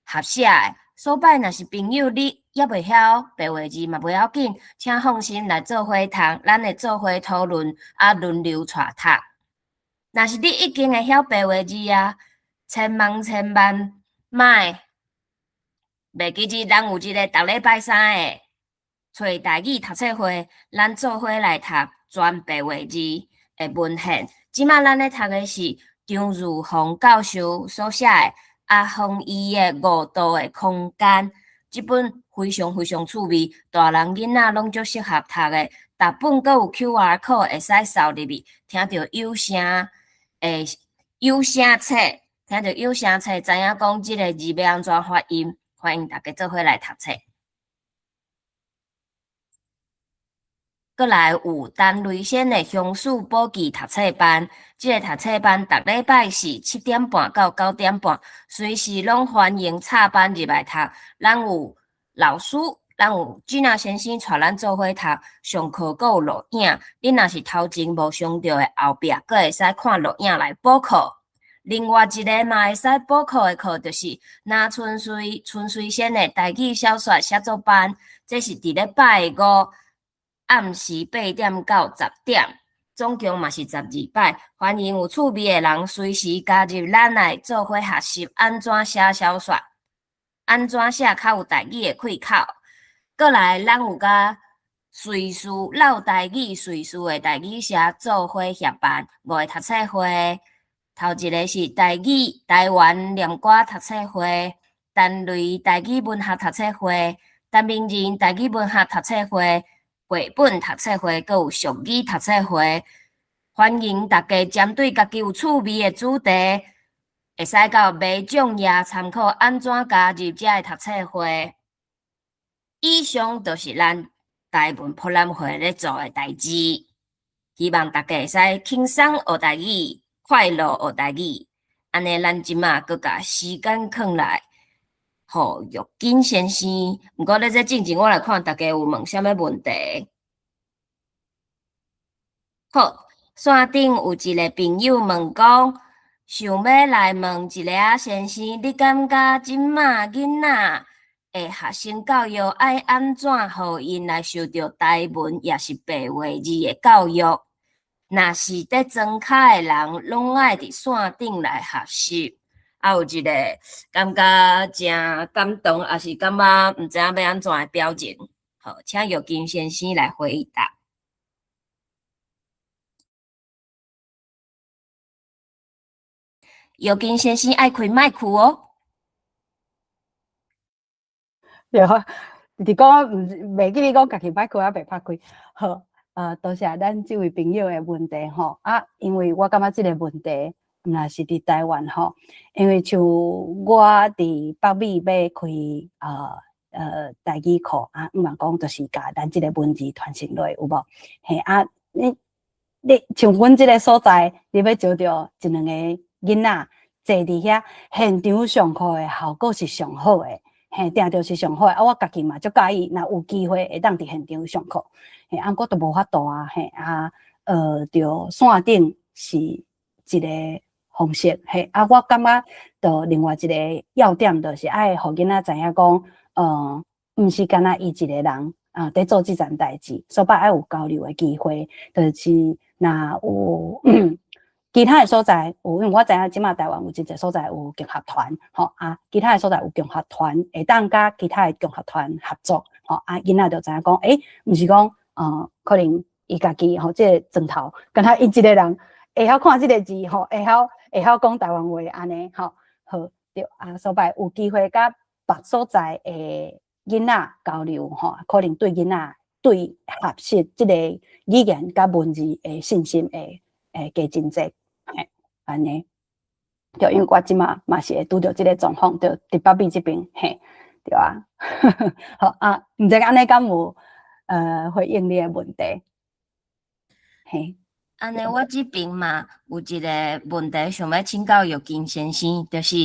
合写的。所摆若是朋友你也袂晓白话字嘛，袂要紧，请放心来做伙读，咱会做伙讨论，轮流带读。若是你已经会晓白话字啊，千万莫袂记住，咱有一个逐礼拜3的找台语读册会，咱做伙来读全白话字的文献。即马咱咧读的是张如峰教授所写的《阿峰伊的5度的空间》，即本非常趣味，大人囡仔拢足适合读的。逐本阁有 QR code 会使扫入去，听到有声册，听到有声册，知影讲即个字要安怎发音。欢迎大家做伙来读册。阁来有陈雷先的乡事补给读册班，这个读册班逐礼拜4 7点半到9点半，随时拢欢迎插班入来读。咱有老师，咱有Gina先生带咱做伙读，上课阁有录影。你若是头前无上到的，后壁阁会使看录影来补课。另外一个嘛会使补课的课，就是拿春水先的台语小说写作班，这是伫礼拜5暗时8点到10点，总共嘛是12摆。欢迎有趣味的人随时加入咱来做伙学习安怎写小说，安怎写较有台语的开口。阁来，咱有甲随事唠台语随事的台语社做伙协办5个读册会。头一个是台语台湾念歌读册会、单类台语文学读册会、单名人台语文学读册会、绘本读册会，阁有俗语读册会。欢迎大家针对家己有趣味的主题，会使到买奖页参考安怎加入这个读册会。以上就是咱台文博览会咧做的代志，希望大家会使轻松学台语。快乐学台语，安尼咱即马搁甲时间放来，互玉金先生。毋过咧，这进前我来看大家有问啥物问题。好，线顶有一个朋友问讲，想要来问一个先生，你感觉即马囡仔的学生教育爱安怎，互因来受到台文也是白话字的教育？若是在庄卡的人，拢爱伫线顶来学习，有一个感觉真感动，也是感觉毋知影要安怎的表情。好，请玉金先生来回答。玉金先生爱开麦克哦。对啊，伫讲袂记你讲家己麦克也袂拍开。好。多谢咱这位朋友的问题吼因为我感觉这个问题，若是伫台湾吼，因为像我伫北美要开台语课毋嘛讲就是甲咱这个文字传承落有无？嘿你像阮这个所在，你要招着1、2个囡仔坐伫遐，现场上课的效果是上好的。嘿，定着是上好诶，我家己嘛足介意，若有机会会当伫现场上课，嘿，我都无法度啊，嘿着线顶是一个方式，嘿，啊，我感觉就另外一个要点就是爱互囡仔知影讲，毋是干那伊一个人在做即件代志，所以爱有交流的机会，就是若有其他的所在有，因为我知影即马台湾有真侪所在有共学团，吼啊，其他的所在有共学团，会当甲其他的共学团合作，吼啊，囡仔就知影讲，毋是讲可能伊家己吼，即个砖头，敢若伊一个人会晓看即个字，吼，会晓讲台湾话安尼，吼，好对啊，所以有机会甲别所在的囡仔交流，吼，可能对囡仔对学习即个语言甲文字的信心会加真济。嘿，安尼，对，因为我即马嘛是会拄着即个状况，就伫北美这边，嘿，对啊，好啊，毋知安尼敢有回应你的问题？嘿，安尼，我即边嘛有一个问题想要请教玉金先生，就是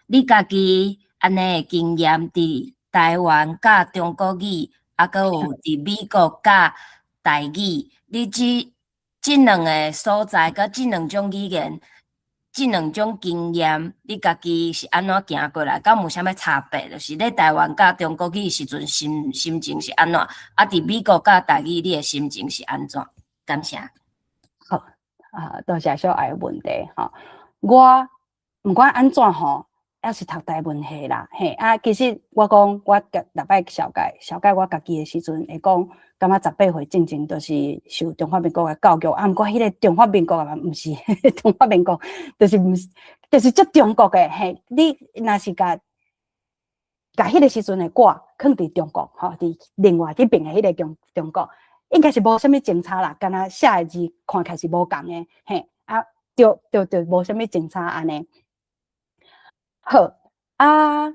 你家己安尼的经验，伫台湾甲中国语，啊，搁有伫美国甲台语，你即两个所在，甲即两种语言，即两种经验，你家己是安怎行过来？敢有啥物差别？就是你台湾甲中国语时阵心情是安怎？啊，伫美国甲台语，你的心情是安怎？感谢。好啊，多谢小爱的问题吼。我毋管安怎吼，还是读台文系啦，嘿啊，其实我讲我逐摆小解我家己的时阵，会讲，感觉18岁正就是受中华民国的教育，啊，毋过迄个中华民国嘛，毋是中华民国，就是毋是，就是足中国的嘿。你若是甲迄个时阵的歌放伫中国，吼，伫另外迄边的迄个中国，应该是无啥物争差啦，敢若写的字看起来是无共的，嘿啊，就无啥物争差安尼。好啊，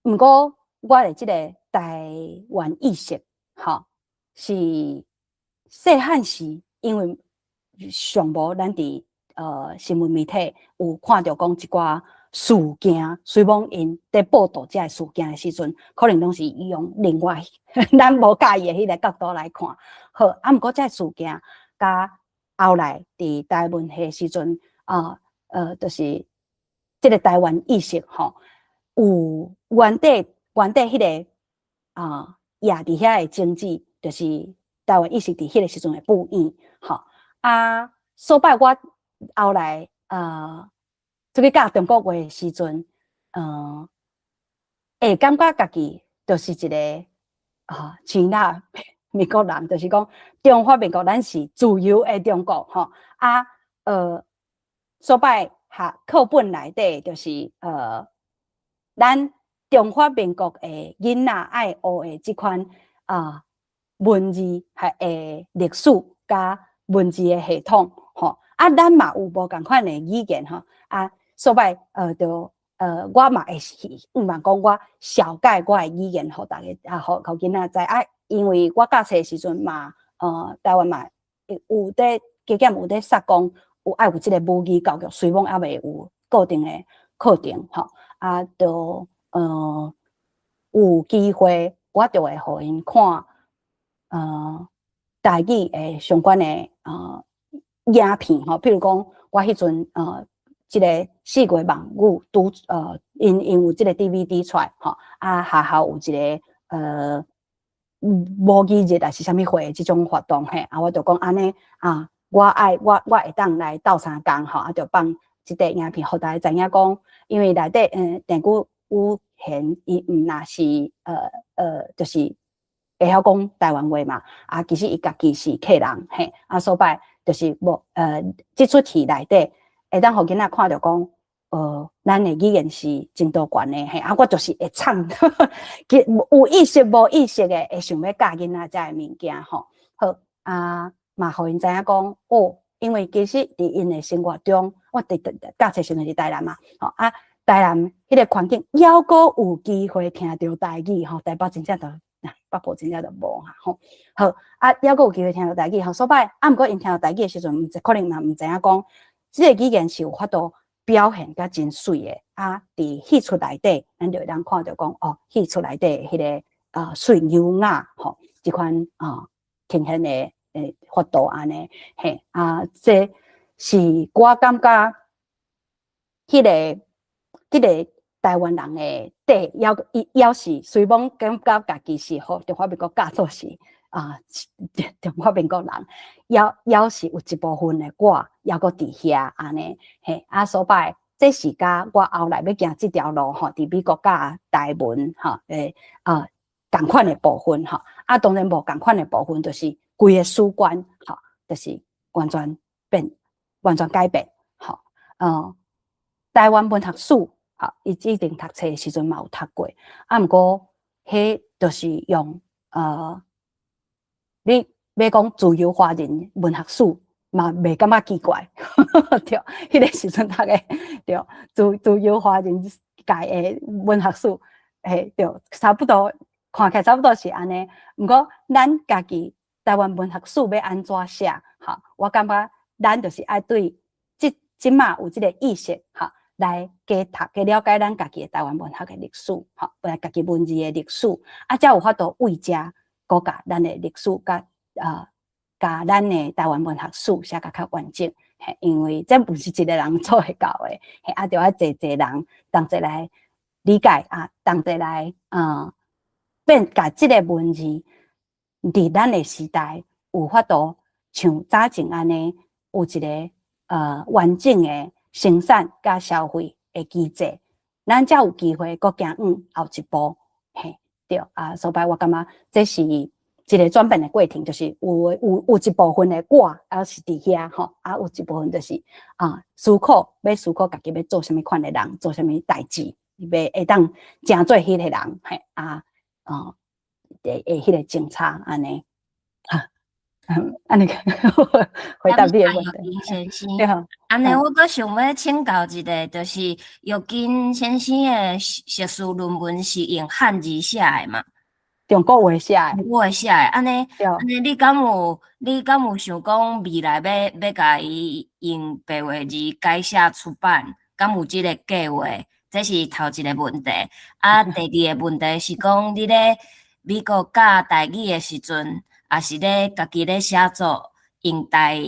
毋过我的即个台湾意识，吼，是细汉时，因为上无咱伫新闻媒体有看到讲一寡事件，随网因伫报道遮个事件的时阵，可能拢是用另外咱无介意的迄个角度来看。好啊，毋过遮个事件甲后来伫台湾迄时阵就是即个台湾意识吼，有原底迄个也伫遐的政治，就是台湾意识伫迄个时阵的不一吼啊。所摆我后来出去教中国话的时阵，会感觉家己就是一个像那美国人，就是讲中华民国咱是自由的中国吼啊所摆课本内底就是咱中华民国的囡仔爱学的即款文字还历史加文字的系统吼啊，咱嘛有无共款的语言吼啊，所摆我嘛会讲我小解我的语言，互大家互囡仔知啊，因为我教册的时阵嘛台湾嘛有在加减有在说讲有爱有即个母语教育，虽讲还未有固定的课程吼啊，就有机会我就会互因看台语的相关的影片吼，譬如讲我迄阵即个4月网语因有即个 DVD 出来吼啊，学校有一个母语日还是啥物会即种活动嘿啊，我就讲安尼啊，我会当来斗相共吼啊，就放即个影片，互大家知影讲，因为内底电句有限，伊毋若是就是会晓讲台湾话嘛啊，其实伊家己是客人嘿啊，所摆就是无即出戏内底会当互囡仔看着讲咱的语言是真多元的嘿啊，我就是会唱有意识无意识的会想要教囡仔遮个物件吼，好啊嘛，互因知影讲因为其实伫因的生活中，我教册时阵是台南嘛，吼啊台南迄个环境，犹阁有机会听到台语吼，台北真正就北部真正就无哈吼，好啊犹阁有机会听到台语吼，所摆毋过因听到台语的时阵，可能嘛毋知影讲，即个语言是有法度表现甲真水的啊！伫戏出内底，咱就会当看到讲戏出内底迄个水优雅吼，即款呈现的幅度安尼嘿啊，这是我感觉迄个台湾人的底要是随便感觉家己是好中华民国教做是中华民国人，要是有一部分的我还阁伫遐安尼，嘿所摆这是甲我后来要行这条路吼，伫美国甲台湾吼共款的部分吼，当然无共款的部分就是规个史观吼，就是完全改变吼，台湾文学史吼，伊一定读册的时阵嘛有读过，毋过迄就是用你要讲自由华人文学史嘛，袂感觉奇怪，对，迄个时阵读的对，自由华人界的文学史，对，差不多看起来差不多是安尼。毋过咱家己台湾文学史要安怎写？哈，我感觉咱就是爱对即马有即个意识，哈，来加读加了解咱家己的台湾文学的历史，哈，来家己文字的历史，才有法度为遮国家咱的历史甲咱的台湾文学史写甲较完整。因为这不是一个人做会到的，就要侪人同齐来理解同齐来变甲即个文字伫咱的时代有法度像早前安尼有一个完整的生产甲消费的机制，咱才有机会搁行后一步，对所以我感觉这是一个转变的过程，就是有一部分的我是伫遐吼，有一部分就是思考家己要做什么款的人，做什么代志，会当成做迄个人，迄个政策安尼，安尼回答你的问题。先生，对哈，安尼我阁想要请教一个，就是玉金先生的学术论文是用汉字写的嘛？中国话写的，我会写的，安尼，你敢有想讲未来要甲伊用白话字改写出版？敢有即个计划？这是头一个问题。第二个问题是讲，你咧美国教台语的时阵，也是咧家己咧写作，用台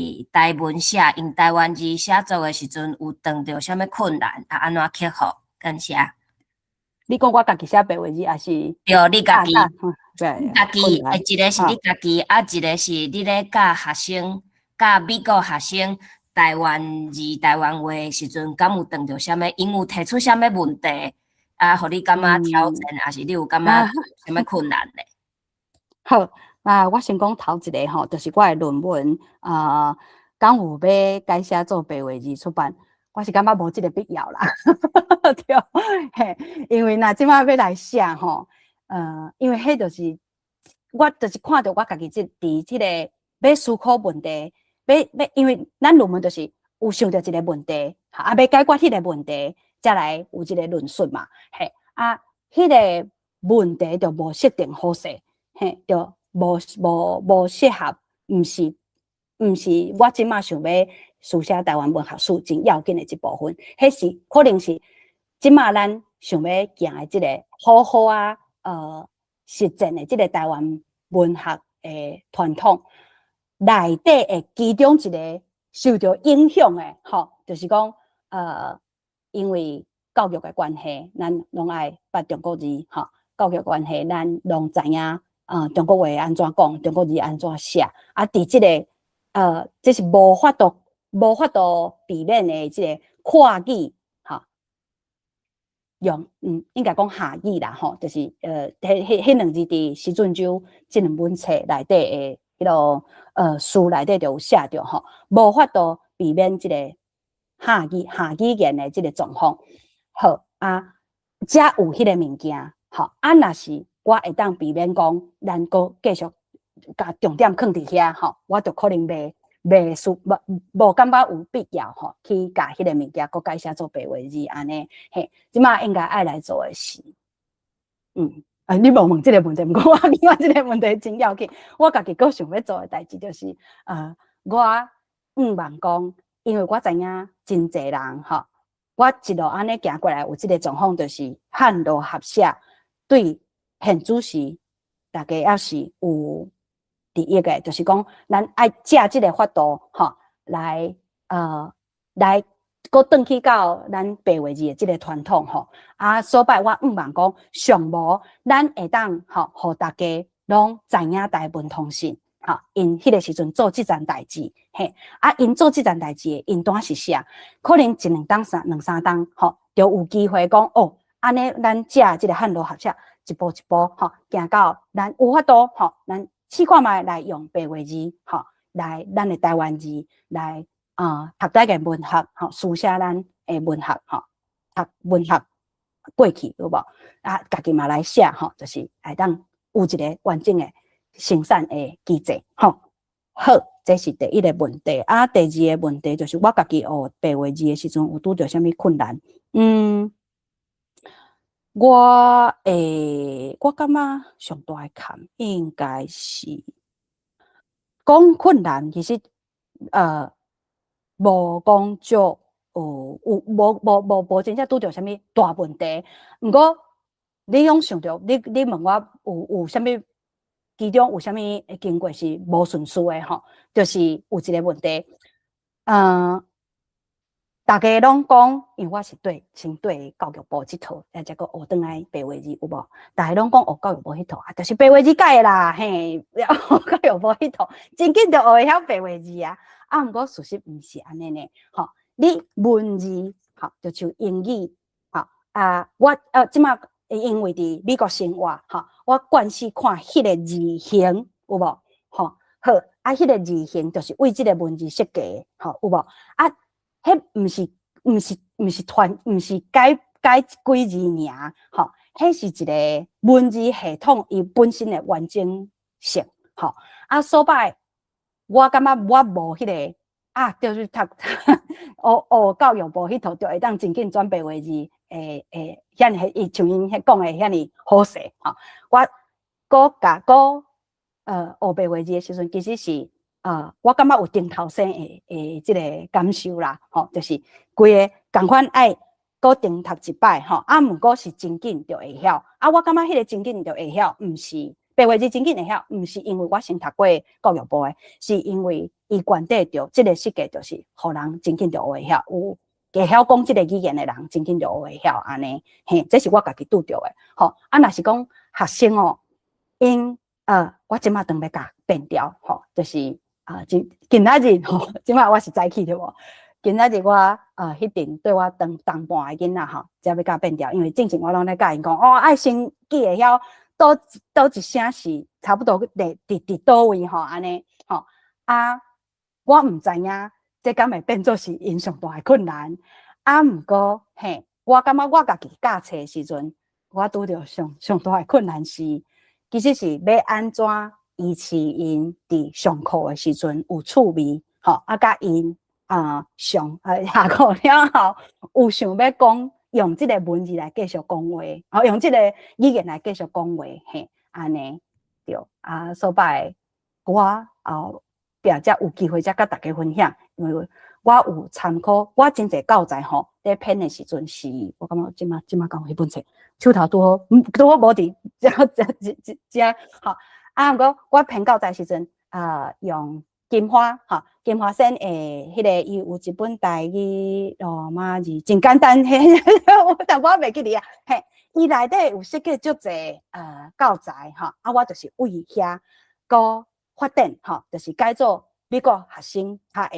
文写，用台湾字写作的时阵，有遇到啥物困难？安怎克服？感谢。你讲我家己写白话字，还是对，你家己，一个是你家己，一个是你咧教学生，教美国学生台湾字、台湾话的时阵，敢有遇到啥物？因有提出啥物问题？互你感觉挑战，还是你有感觉啥物困难咧？好，我先讲头一个吼，就是我的论文敢有要改写做白话字出版。我是感觉无这个必要啦，对，因为那即马要来写吼，因为迄就是我就是看到我家己伫即个要思考问题，要，因为咱论文就是有想到一个问题，要解决迄个问题，才来有一个论述嘛，迄个问题就无设定好势，就无适合，毋是我即马想要书写台湾文学史真要紧的一部分，迄是可能是即马咱想要行的即个好好实践的即个台湾文学的传统内底的其中一个受到影响的，就是讲因为教育的关系，咱拢爱捌中国字，教育关系，咱拢知影中国话安怎讲，中国字安怎写，伫即个这是无法度避免的即个跨语，用应该讲下语啦，就是迄两字伫时阵就即两本册内底的迄个书内底就有写着无法度避免即个下语言的即个状况。好才有迄个物件，若是我会当避免讲，咱搁继续甲重点放伫遐，我就可能无感觉有必要去甲迄个物件搁改写做白话字安尼，即马应该爱来做的事。你无问即个问题，毋过我感觉即个问题真要紧。我家己搁想要做的代志就是，我望讲，因为我知影真侪人我一路安尼行过来，有即个状况，就是汉罗合写对现主时大家也是有利益的，就是讲咱爱借即个法度来搁转去到咱白话字的即个传统吼，啊，所摆我望讲上无，咱会当吼，互大家拢知影台湾通信，吼，因迄个时阵做即件代志，嘿，啊，因做即件代志的因单是啥？可能一两当两三当，吼，就有机会讲哦，安尼咱遮即个汉罗学社一步一步，吼，行到咱有法度，吼，咱试看觅来用白话字，吼，来咱的台湾字来。读咱嘅文学，吼，书写咱诶文学，吼，读文学过去有无？啊，家己嘛来写，吼，就是会当有一个完整诶生产诶机制，吼。好，这是第一个问题。啊，第二个问题就是我家己学白话字诶时阵，有拄着啥物困难？我感觉上大诶坎应该是讲困难，其实无讲足无真正拄着啥物大问题。毋过你拢想着，你问我有啥物其中有啥物经过是无顺遂诶吼，就是有一个问题，大家拢讲，因为我是先对教育部即套，再个学转来白话字有无？大家拢讲学教育部迄套，啊，就是白话字改啦，嘿，学教育部迄套，真紧就学会晓白话字啊。啊，毋过事实毋是安尼呢，吼，你文字，吼，就像英语，吼，啊，我即马因为伫美国生活，吼，我惯势看迄个字形有无？吼，好，啊，迄个字形就是为即个文字设计，吼，有无？啊。迄毋是改几字尔，吼，迄是一个文字系统伊本身的完整性，吼。啊，所摆我感觉我无迄个啊，就是读教育部迄套，就会当真紧转白话字，遐尼伊像因遐讲的遐尼好势，吼。我学白话字的时阵，其实是。我感觉有顶头生的即个感受啦，吼，就是规个共款爱搁顶读一摆，吼，啊，毋过是真紧就会晓，啊，我感觉迄个真紧就会晓，毋是白话字真紧会晓，毋是因为我先读过教育部的，是因为伊原底着即个设计就是互人真紧就会晓，有会晓讲即个语言的人真紧就会晓安尼，嘿，这是我家己拄着的，吼，啊，若是讲学生哦，因我即马当要甲变调，吼，就是。今仔日吼，即摆我是早起对无？今仔日我迄阵对我当半个囡仔吼，才要甲变调，因为正经我拢咧教因讲，哦，爱先记会晓倒一声是差不多伫倒位吼，安尼吼啊，我毋知影这敢会变做是因上大诶困难啊，毋过嘿，我感觉我家己教册时阵，我拄着上大诶困难是，其实是要安怎？以持因伫上课的时阵有趣味，吼，啊，甲因下课了后有想要讲用即个文字来继续讲话，吼，用即个语言来继续讲话，嘿，安尼对啊，所摆我后壁才有机会才甲大家分享，因为我有参考，我真侪教材吼，在编的时阵是，我感觉即马讲迄本册，手头拄好无伫，这吼。啊，毋过我编教材时阵，用金花哈，金花先迄个伊有一本台语罗马字，真简单但我袂记哩啊。嘿，伊内底有设计足侪教材哈，啊，我就是为遐个发展哈，就是改做美国学生较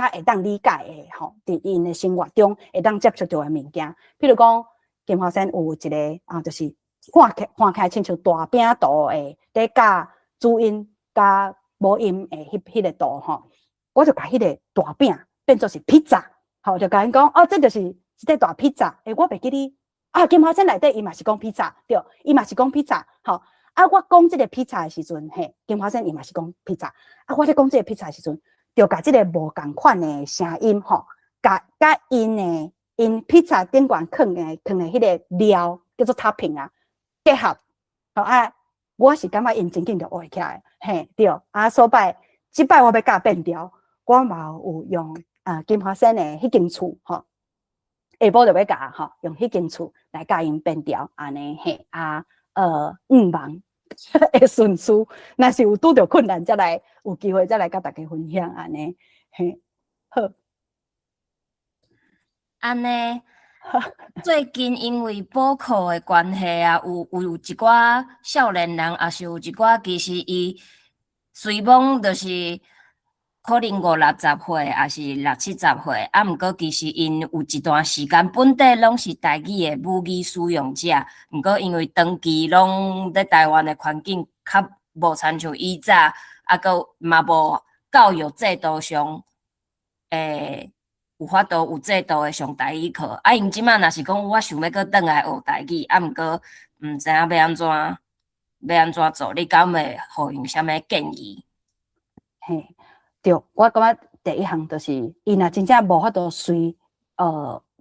会当理解的吼，伫因的生活中会当接触到的物件，譬如讲金花先有一个就是。看起来亲像大饼图诶，咧加注音加母音诶，迄个图吼，我就甲迄个大饼变做是披萨，吼，就甲因讲哦，这就是一个大披萨。我袂记哩啊，金华生内底伊嘛是讲披萨，对，伊嘛是讲披萨，吼。啊，我讲即个披萨诶时阵，嘿，金华生伊嘛是讲披萨。啊，我咧讲即个披萨诶时阵，就甲即个无共款诶声音吼，甲因披萨顶悬放诶迄个料叫做 topping 啊。结合，好啊！我是感觉因真紧就学起来，嘿，对啊。所摆即摆我要教变调，我嘛有用金华生的迄间厝，吼，下晡就要教吼，用迄间厝来教因变调，安尼嘿啊，忙会顺序，若是有拄着困难，才来有机会再来甲大家分享安尼，嘿，好。安尼，最近因为补课的关系啊，有一寡少年人，也是有一寡其实伊随梦就是可能50、60岁，也是60、70岁，啊，毋过其实因有一段时间本地拢是台语的母语使用者，毋过因为长期拢在台湾的环境较无亲像以早，啊，佮嘛无教育制度上，有法度有制度的上台语课，啊，因即满若是讲我想要搁转来学台语，啊，毋过毋知影要安怎做，你敢会互因啥物建议？嘿，对，我感觉第一项就是，伊若真正无法度随，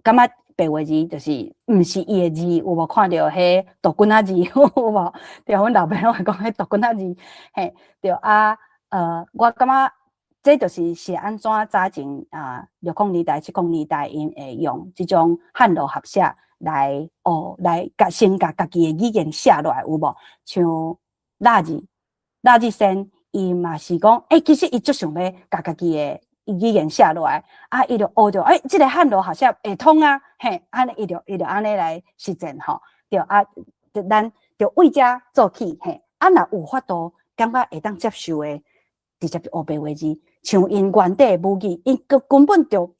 感觉白话字就是毋是伊的字，有无看到迄大滚仔字，有无？对，阮老爸拢会讲迄大滚仔字，嘿，对啊，我感觉这就是安怎早前60年代、70年代因会用即种汉罗合写来先甲家己的语言写落来，有无？像腊字先。伊嘛是讲，其实伊足想要甲家己的语言写落来，啊，伊就学着，即个汉罗好像会通啊，嘿，安尼伊就安尼来实践吼，对啊，咱就为遮做起，嘿，啊，若有法度感觉会当接受的，直接学白话字，像因原底母语，因根本就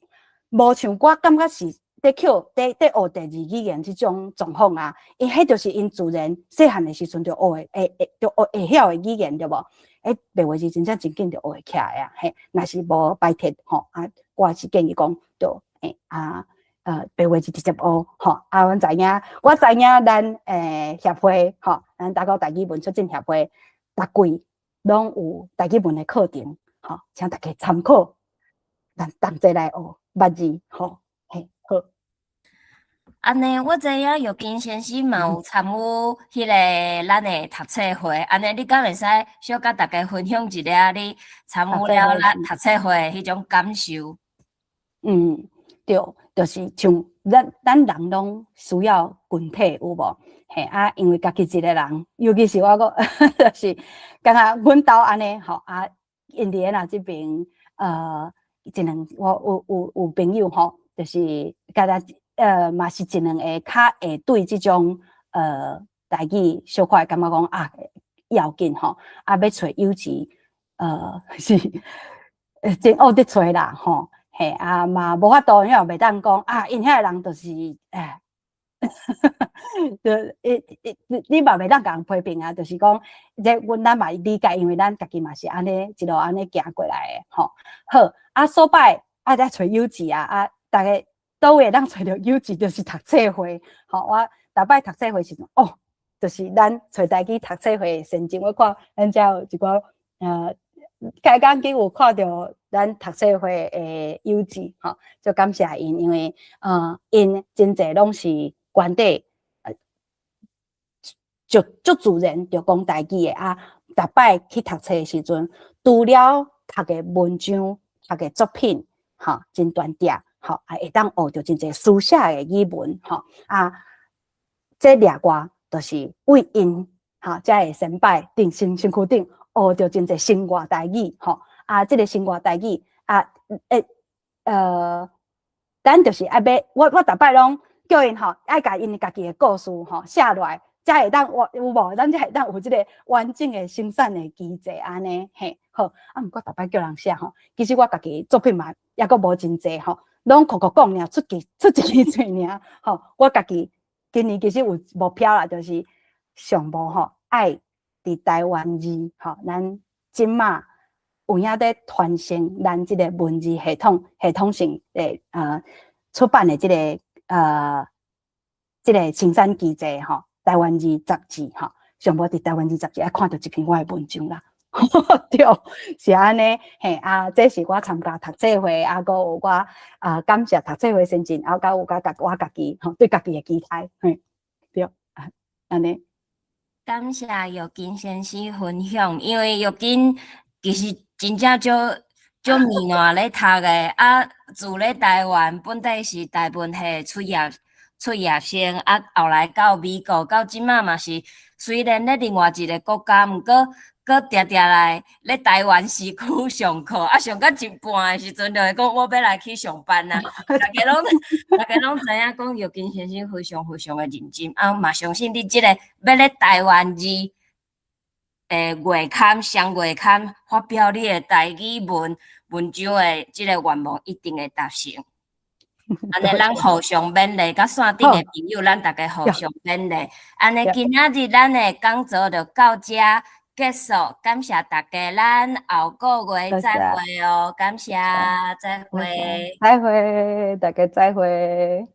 无像我感觉是在学第二语言即种状况啊，因迄就是因自然细汉的时阵就学的，会晓的语言对无？白话字真正真紧就学会起来啊！嘿，若是无摆脱吼啊，我是建议讲，就白话字直接学吼啊，我知影咱协会吼，咱大高台语文促进协会，逐季拢有台语文的课程吼，请大家参考，咱同齐来学捌字吼，嘿好。安尼，我知影玉金先生嘛有参与迄个咱的读册会，安尼你敢会使小甲大家分享一下你参与了咱读册会的迄种感受？对，就是像咱人拢需要群体，有无？嘿啊，因为家己一个人，尤其是我个，就是敢若阮兜安尼吼啊，印第安纳这边我有朋友吼，就是敢若嘛是一两个较会对即种台语小可感觉讲要紧吼，要找友谊是真学得找啦吼。嘿啊嘛无法度，因为袂当讲因遐人就是你嘛袂当甲人批评啊，就是讲咱嘛理解，因为咱家己嘛是安尼一路安尼行过来的吼。好所摆再找友谊大家倒位当找着友谊，就是读册会。吼，我逐摆读册会时阵，就是咱找台语读册会的先进。我看咱遮有一寡开讲机有看到咱读册会的友谊，吼，就感谢因，因为因真侪拢是原底就自然就讲台语的逐摆去读册的时阵，除了读的文章、读的作品，吼，真专业，吼，会当学着真侪书写的语文，吼这掠我就是为因，吼，才会先摆身躯顶。学着真侪生活台语，吼这个生活台语咱就是我逐摆拢叫因吼，爱甲因家己的故事吼写落来，才会当有无？咱才会当有即个完整的生产的机制安尼，嘿好。毋过逐摆叫人写吼，其实我家己作品嘛也阁无真济吼，拢讲尔，出一支嘴尔吼。我家己今年其实有目标啦，就是上无吼爱。伫台湾字，吼，咱即马有影在传承咱即个文字系统性诶出版的即个生产机制吼，台湾字杂志吼，上无伫台湾字杂志爱看到一篇我的文章啦，对，是安尼嘿这是我参加读册会，阁有我感谢读册会先进，甲有我家己吼对家己的期待，嘿，对，安尼。感谢玉金先生分享，因为玉金其实真正足面烂咧读的，住咧台湾本地是台文系出业生，后来到美国，到即马嘛是虽然咧另外一个国家，毋过搁定定来咧台湾市区上课，啊上到一半的时阵，就会讲我要来去上班啊。大家拢知影讲玉金先生非常非常的认真，啊嘛相信你即个要咧台湾字月刊双月刊发表你的台语文章的即个愿望一定会达成。安尼，咱互相勉励，甲线顶的朋友，咱大家互相勉励。安尼，今仔日咱的讲座就到这结束，感谢大家，咱后个月再会哦，感谢，再会。再会，大家再会。